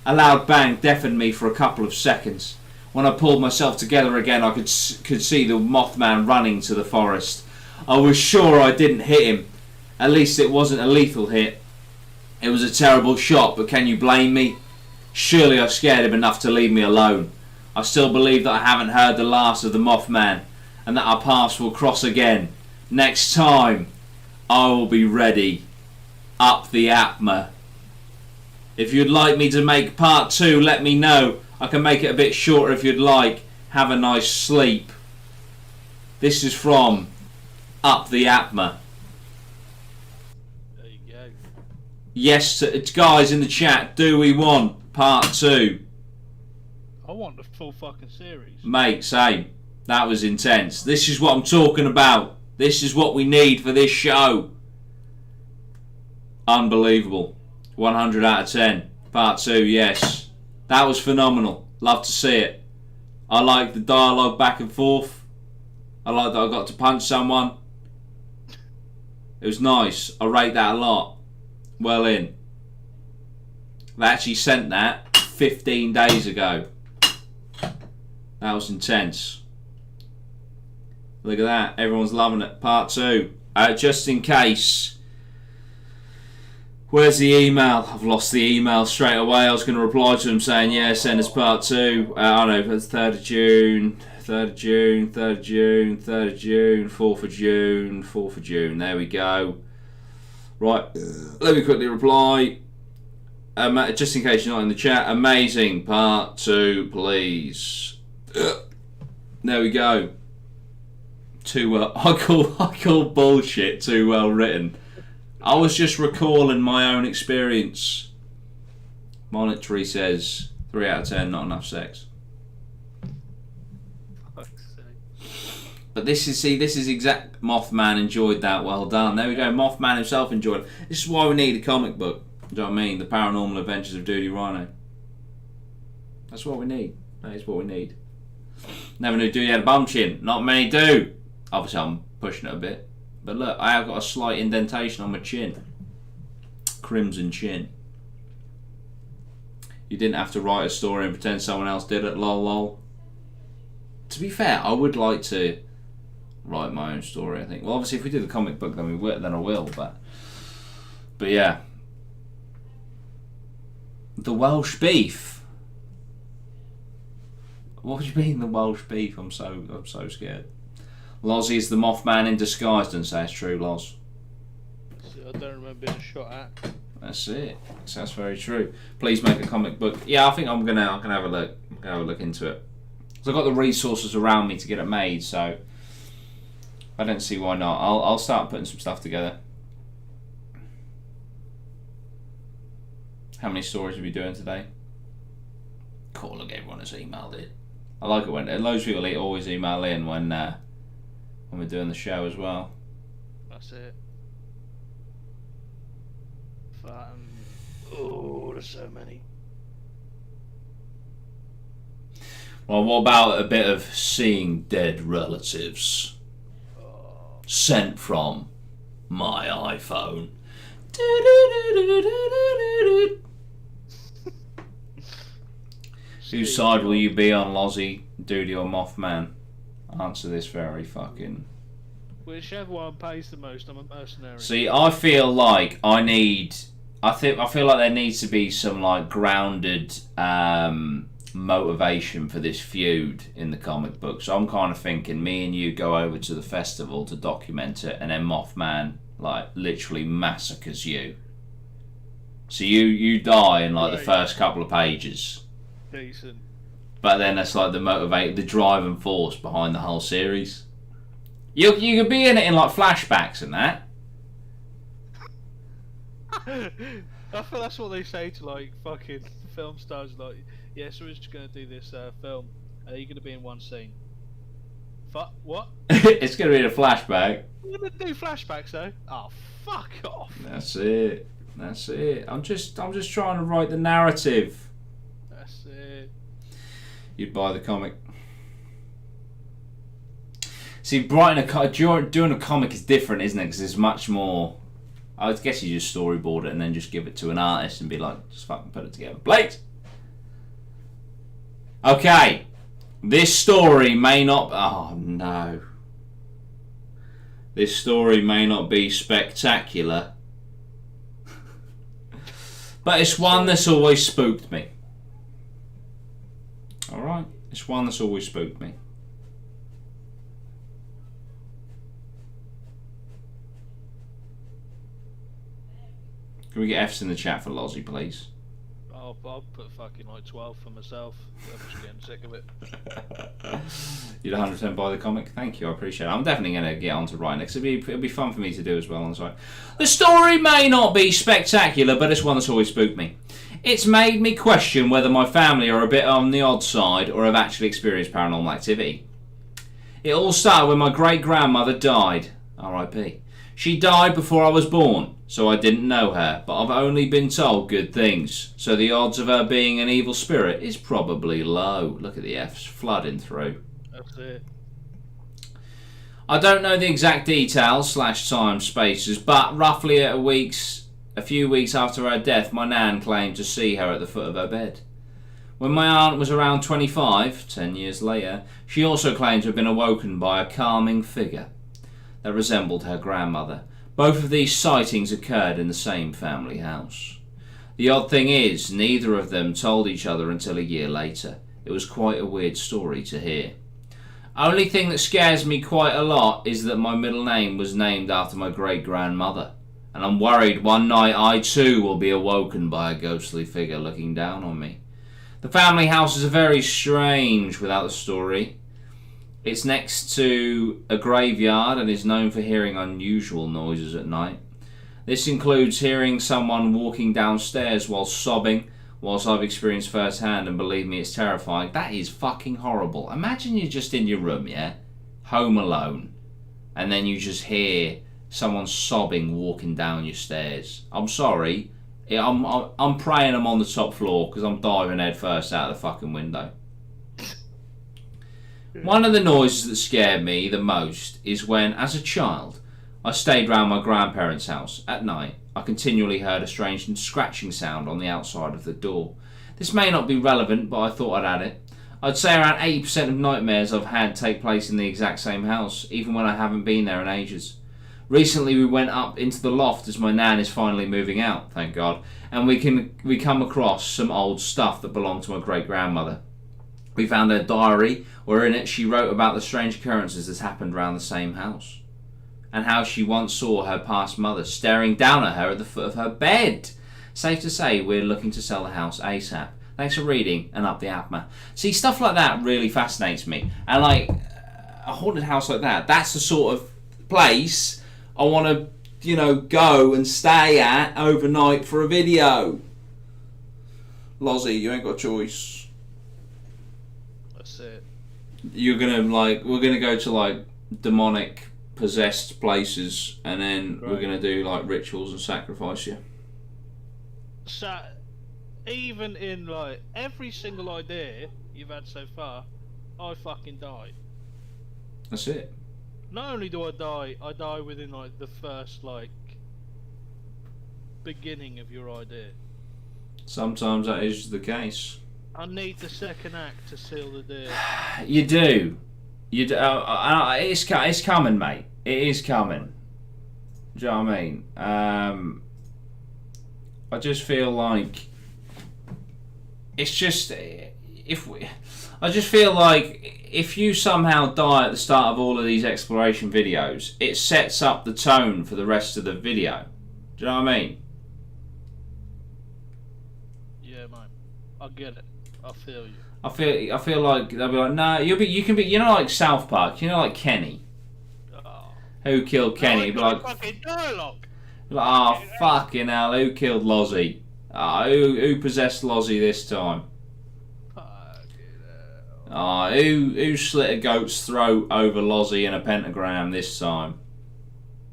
A loud bang deafened me for a couple of seconds. When I pulled myself together again, I could see the Mothman running to the forest. I was sure I didn't hit him. At least it wasn't a lethal hit. It was a terrible shot, but can you blame me? Surely I scared him enough to leave me alone. I still believe that I haven't heard the last of the Mothman, and that our paths will cross again. Next time, I will be ready. Up the Atma. If you'd like me to make part 2, let me know. I can make it a bit shorter if you'd like. Have a nice sleep. This is from Up the Atma. There you go. Yes, guys in the chat, do we want part 2? I want the full fucking series. Mate, same. That was intense. This is what I'm talking about. This is what we need for this show. Unbelievable. 100 out of 10. Part 2, yes. That was phenomenal. Love to see it. I like the dialogue back and forth. I like that I got to punch someone. It was nice. I rate that a lot. Well in. They actually sent that 15 days ago. That was intense. Look at that. Everyone's loving it. Part 2. Just in case. Where's the email? I've lost the email straight away. I was going to reply to him saying, yeah, send us part 2. I don't know, it's 3rd of June, 3rd of June, 3rd of June, 3rd of June, 4th of June, 4th of June. There we go. Right. Let me quickly reply. Just in case you're not in the chat. Amazing. Part 2, please. There we go. Too well. I call bullshit too well written. I was just recalling my own experience. Monetary says 3 out of 10, not enough sex. But this is exact. Mothman enjoyed that. Well done. There we go. Mothman himself enjoyed it. This is why we need a comic book. Do you know what I mean? The Paranormal Adventures of Dudey, Rhino. That's what we need. That is what we need. Never knew Dudey had a bum chin. Not many do. Obviously, I'm pushing it a bit. But look, I have got a slight indentation on my chin. Crimson chin. You didn't have to write a story and pretend someone else did it, lol lol. To be fair, I would like to write my own story, I think. Well, obviously, if we do the comic book, then I will, but yeah. The Welsh beef. What do you mean, the Welsh beef? I'm so scared. Lozzie is the Mothman in disguise, doesn't say it's true, Loz. I don't remember being shot at. That's it. That's very true. Please make a comic book. Yeah, I think I'm gonna have a look. I'm gonna have a look into it. Because I've got the resources around me to get it made, so I don't see why not. I'll start putting some stuff together. How many stories are we doing today? Cool, look, everyone has emailed it. I like it when loads of people always email in when we're doing the show as well. That's it. Oh, there's so many. Well, what about a bit of seeing dead relatives? Sent from my iPhone. Whose side will you be on, Lozzie, Dudey or Mothman? Answer this very fucking... Whichever one pays the most, I'm a mercenary. See, I feel like I feel like there needs to be some like grounded motivation for this feud in the comic book. So I'm kind of thinking me and you go over to the festival to document it, and then Mothman like literally massacres you. So you die in like the first couple of pages. Decent. But then that's like the driving force behind the whole series. You could be in it in like flashbacks and that. I feel that's what they say to like fucking film stars. Like, yeah, so we're just gonna do this film. You're gonna be in one scene. What? It's gonna be in a flashback. We're gonna do flashbacks though. Oh, fuck off. That's it. I'm just trying to write the narrative. That's it. You'd buy the comic. See, doing a comic is different, isn't it? Because it's much more. I guess you just storyboard it and then just give it to an artist and be like, just fucking put it together. Blake! Okay. This story may not... Oh, no. This story may not be spectacular. But it's one that's always spooked me. Alright? It's one that's always spooked me. Can we get F's in the chat for Lozzie, please? I'll put fucking like 12 for myself. I'm just getting sick of it. You'd 100% buy the comic? Thank you, I appreciate it. I'm definitely going to get on to writing it, because it'll be fun for me to do as well on the side. The story may not be spectacular, but it's one that's always spooked me. It's made me question whether my family are a bit on the odd side or have actually experienced paranormal activity. It all started when my great-grandmother died. R.I.P. She died before I was born, so I didn't know her, but I've only been told good things, so the odds of her being an evil spirit is probably low. Look at the F's flooding through. That's it. I don't know the exact details / time spaces, but roughly a few weeks after her death, my nan claimed to see her at the foot of her bed. When my aunt was around 25, 10 years later, she also claimed to have been awoken by a calming figure that resembled her grandmother. Both of these sightings occurred in the same family house. The odd thing is, neither of them told each other until a year later. It was quite a weird story to hear. Only thing that scares me quite a lot is that my middle name was named after my great-grandmother, and I'm worried one night I too will be awoken by a ghostly figure looking down on me. The family house is very strange without the story. It's next to a graveyard and is known for hearing unusual noises at night. This includes hearing someone walking downstairs while sobbing, whilst I've experienced firsthand, and believe me, it's terrifying. That is fucking horrible. Imagine you're just in your room, yeah? Home alone. And then you just hear someone sobbing walking down your stairs. I'm sorry. I'm praying I'm on the top floor because I'm diving head first out of the fucking window. One of the noises that scared me the most is when, as a child, I stayed round my grandparents' house. At night, I continually heard a strange scratching sound on the outside of the door. This may not be relevant, but I thought I'd add it. I'd say around 80% of nightmares I've had take place in the exact same house, even when I haven't been there in ages. Recently we went up into the loft as my nan is finally moving out, thank God, and we come across some old stuff that belonged to my great-grandmother. We found her diary, where in it she wrote about the strange occurrences that happened around the same house, and how she once saw her past mother staring down at her at the foot of her bed. Safe to say we're looking to sell the house ASAP. Thanks for reading, and up the APMA. See, stuff like that really fascinates me, and like a haunted house like that, that's the sort of place I want to, go and stay at overnight for a video. Lozzie, you ain't got a choice. That's it. We're gonna go to demonic possessed places, and then we're gonna do rituals and sacrifice you. So, even in every single idea you've had so far, I fucking die. That's it. Not only do I die within the first beginning of your idea. Sometimes that is the case. I need the second act to seal the deal. You do. It's coming, mate. It is coming. Do you know what I mean? I just feel like it's just I just feel like if you somehow die at the start of all of these exploration videos, it sets up the tone for the rest of the video. Do you know what I mean? Yeah, mate. I get it. I feel you. I feel like they'll be like, no, you can be, you know, like South Park, you know, like Kenny, Oh. who killed Kenny. I He'd be got like, fucking dialogue. oh fucking hell, who killed Lozzie? Who possessed Lozzie this time? Fucking Who slit a goat's throat over Lozzie in a pentagram this time?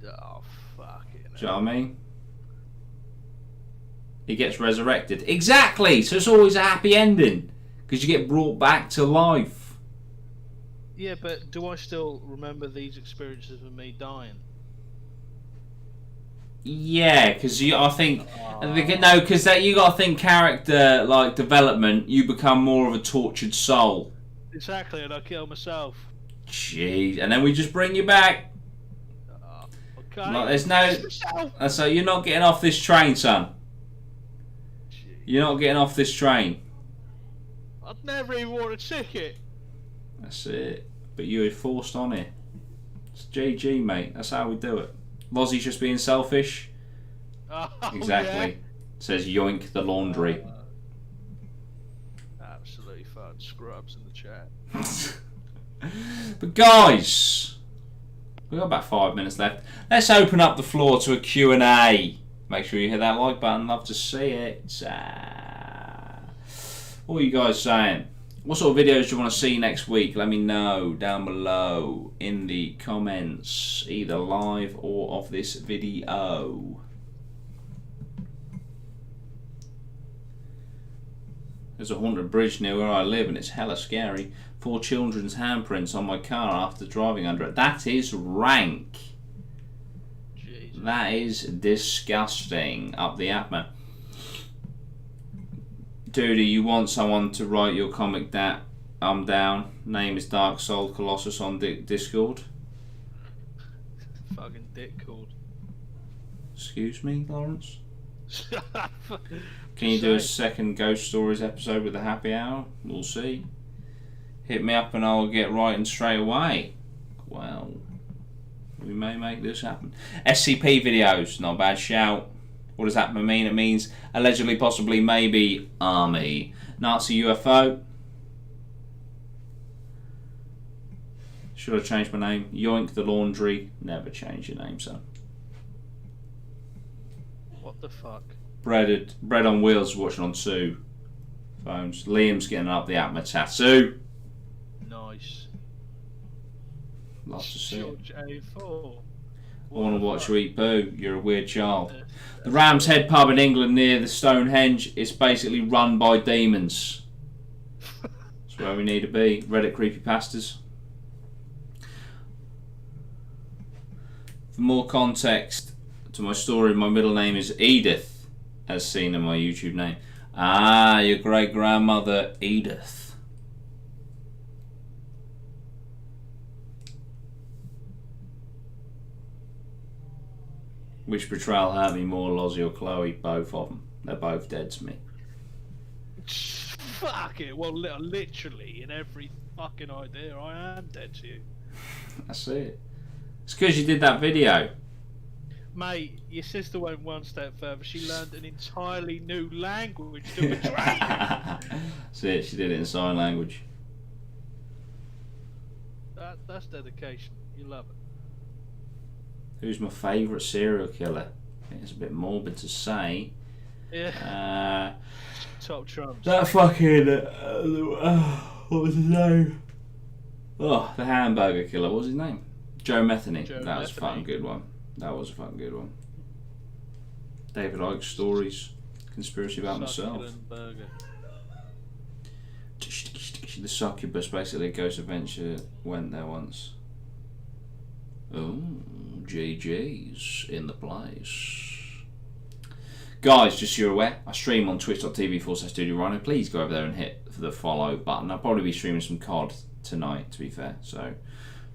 hell. Oh, fucking Do you know what I mean? He gets resurrected. Exactly! So it's always a happy ending. Because you get brought back to life. Yeah, but do I still remember these experiences of me dying? Yeah, because I think... No, because you got to think character like development, you become more of a tortured soul. Exactly, and I kill myself. Jeez. And then we just bring you back. Okay. Like, there's no... And so you're not getting off this train, son. You're not getting off this train. I'd never even want a ticket. That's it. But you were forced on it. It's GG, mate. That's how we do it. Lozzie's just being selfish. Oh, Exactly. yeah. Says yoink the laundry. Absolutely fun scrubs in the chat. But guys, we've got about 5 minutes left. Let's open up the floor to a Q&A. Make sure you hit that like button. Love to see it. What are you guys saying? What sort of videos do you want to see next week? Let me know down below in the comments, either live or of this video. There's a haunted bridge near where I live and it's hella scary. 4 children's handprints on my car after driving under it. That is rank. Jesus. That is disgusting. Up the apma. Dudey, you want someone to write your comic that I'm down. Name is Dark Soul Colossus on Discord. Fucking dick called. Excuse me, Lawrence? Can Can you do a second Ghost Stories episode with a happy hour? We'll see. Hit me up and I'll get writing straight away. Well, we may make this happen. SCP videos, not a bad shout. What does that mean? It means allegedly, possibly, maybe, army. Nazi UFO. Should I change my name? Yoink the Laundry. Never change your name, son. What the fuck? Bread on Wheels is watching on 2 phones. Liam's getting up the Atma tattoo. Nice. Love to see it. George A4. I want to watch you eat poo. You're a weird child. The Ram's Head pub in England near the Stonehenge is basically run by demons. That's where we need to be. Reddit creepypastas. For more context to my story, my middle name is Edith, as seen in my YouTube name. Ah, your great grandmother Edith. Which portrayal hurt me more, Lozzie or Chloe? Both of them. They're both dead to me. Fuck it. Well, literally, in every fucking idea, I am dead to you. That's it. It's because you did that video. Mate, your sister went one step further. She learned an entirely new language to betray you. That's it. She did it in sign language. That's dedication. You love it. Who's my favourite serial killer? I think it's a bit morbid to say. Yeah. Top trumps. That fucking... what was his name? Oh, the hamburger killer. What was his name? Joe Metheny. That was a fucking good one. That was a fucking good one. David Icke stories. Conspiracy about myself. Burger. The succubus, basically a ghost adventure, went there once. Oh, GG's in the place. Guys, just so you're aware, I stream on twitch.tv/Dudey Rhino. Please go over there and hit the follow button. I'll probably be streaming some COD tonight, to be fair. So,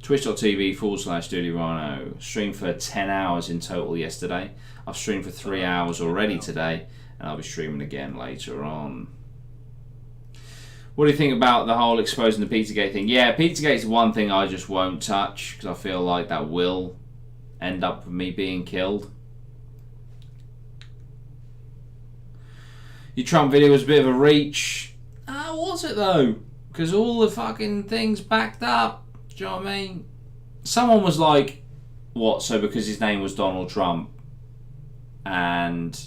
twitch.tv/Dudey Rhino. Streamed for 10 hours in total yesterday. I've streamed for 3 hours already today, and I'll be streaming again later on. What do you think about the whole exposing the Pizzagate thing? Yeah, Pizzagate's one thing I just won't touch, because I feel like that will end up with me being killed. Your Trump video was a bit of a reach. Was it though? Because all the fucking things backed up. Do you know what I mean? Someone was like, what, so because his name was Donald Trump and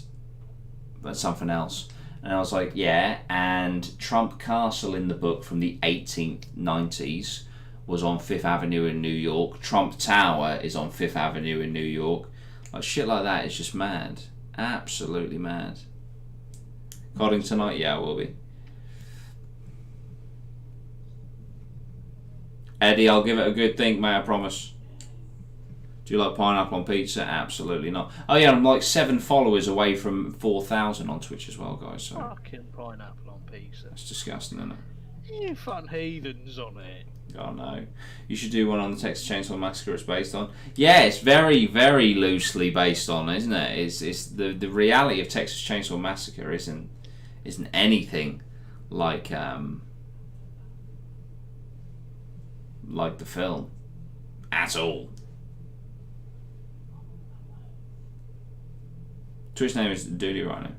that's something else. And I was like, yeah, and Trump Castle in the book from the 1890s was on 5th Avenue in New York. Trump Tower is on 5th Avenue in New York. Like, shit like that is just mad. Absolutely mad. Carding tonight? Yeah, I will be. Eddie, I'll give it a good think, mate, I promise. Do you like pineapple on pizza? Absolutely not. Oh yeah, I'm like 7 followers away from 4,000 on Twitch as well, guys. So Fucking pineapple on pizza. that's disgusting, isn't it? You fun heathens on it. Oh no. You should do one on the Texas Chainsaw Massacre it's based on. Yeah, it's very, very loosely based on, isn't it? It's the reality of Texas Chainsaw Massacre isn't anything like the film at all. Twitch name is Dudey Rhino.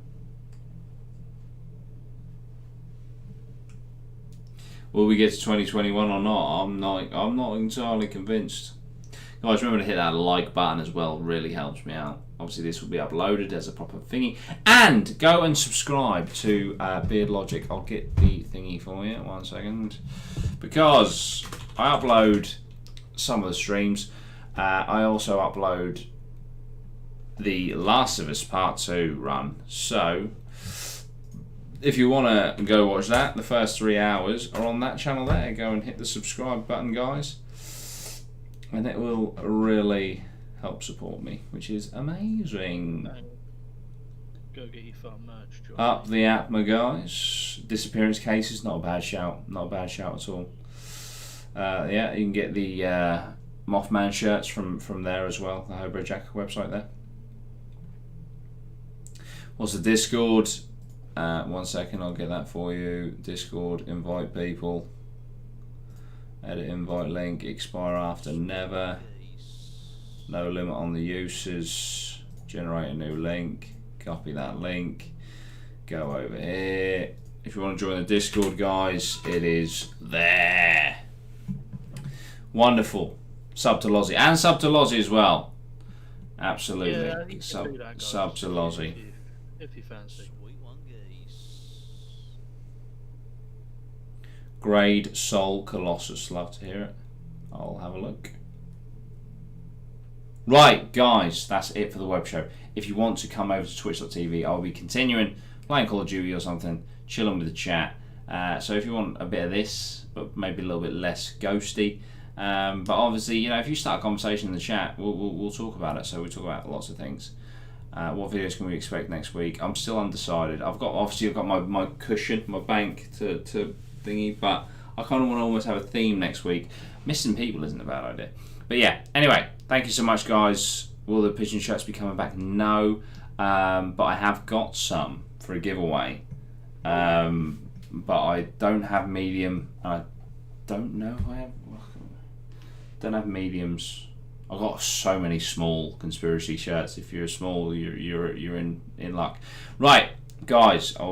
Will we get to 2021 or not? I'm not entirely convinced. Guys, remember to hit that like button as well. It really helps me out. Obviously, this will be uploaded as a proper thingy. And go and subscribe to Beard Logic. I'll get the thingy for you. 1 second. Because I upload some of the streams. I also upload the Last of Us Part 2 run. So, if you want to go watch that, the first 3 hours are on that channel there. Go and hit the subscribe button, guys. And it will really help support me, which is amazing. Go get your fun merch, John. Up the app, my guys. Disappearance cases, not a bad shout. Not a bad shout at all. Yeah, you can get the Mothman shirts from there as well. The Hobro Jack website there. What's the Discord? 1 second, I'll get that for you. Discord, invite people. Edit invite link, expire after never. No limit on the uses. Generate a new link. Copy that link. Go over here. If you want to join the Discord, guys, it is there. Wonderful. Sub to Lozzie. And sub to Lozzie as well. Absolutely. Yeah, you can do that, guys. Sub to Lozzie. If you fancy. Grade Soul Colossus. Love to hear it. I'll have a look. Right, guys, that's it for the web show. If you want to come over to twitch.tv, I'll be continuing playing Call of Duty or something, chilling with the chat. So if you want a bit of this, but maybe a little bit less ghosty, but obviously, you know, if you start a conversation in the chat, we'll talk about it. So we talk about lots of things. What videos can we expect next week? I'm still undecided. I've got my cushion, my bank to thingy, but I kind of want to almost have a theme next week. Missing people isn't a bad idea. But yeah, anyway, thank you so much, guys. Will the pigeon shirts be coming back? No, but I have got some for a giveaway. But I don't have medium. I don't know if I don't have mediums. I've got so many small conspiracy shirts. If you're small, you're in luck. Right, guys.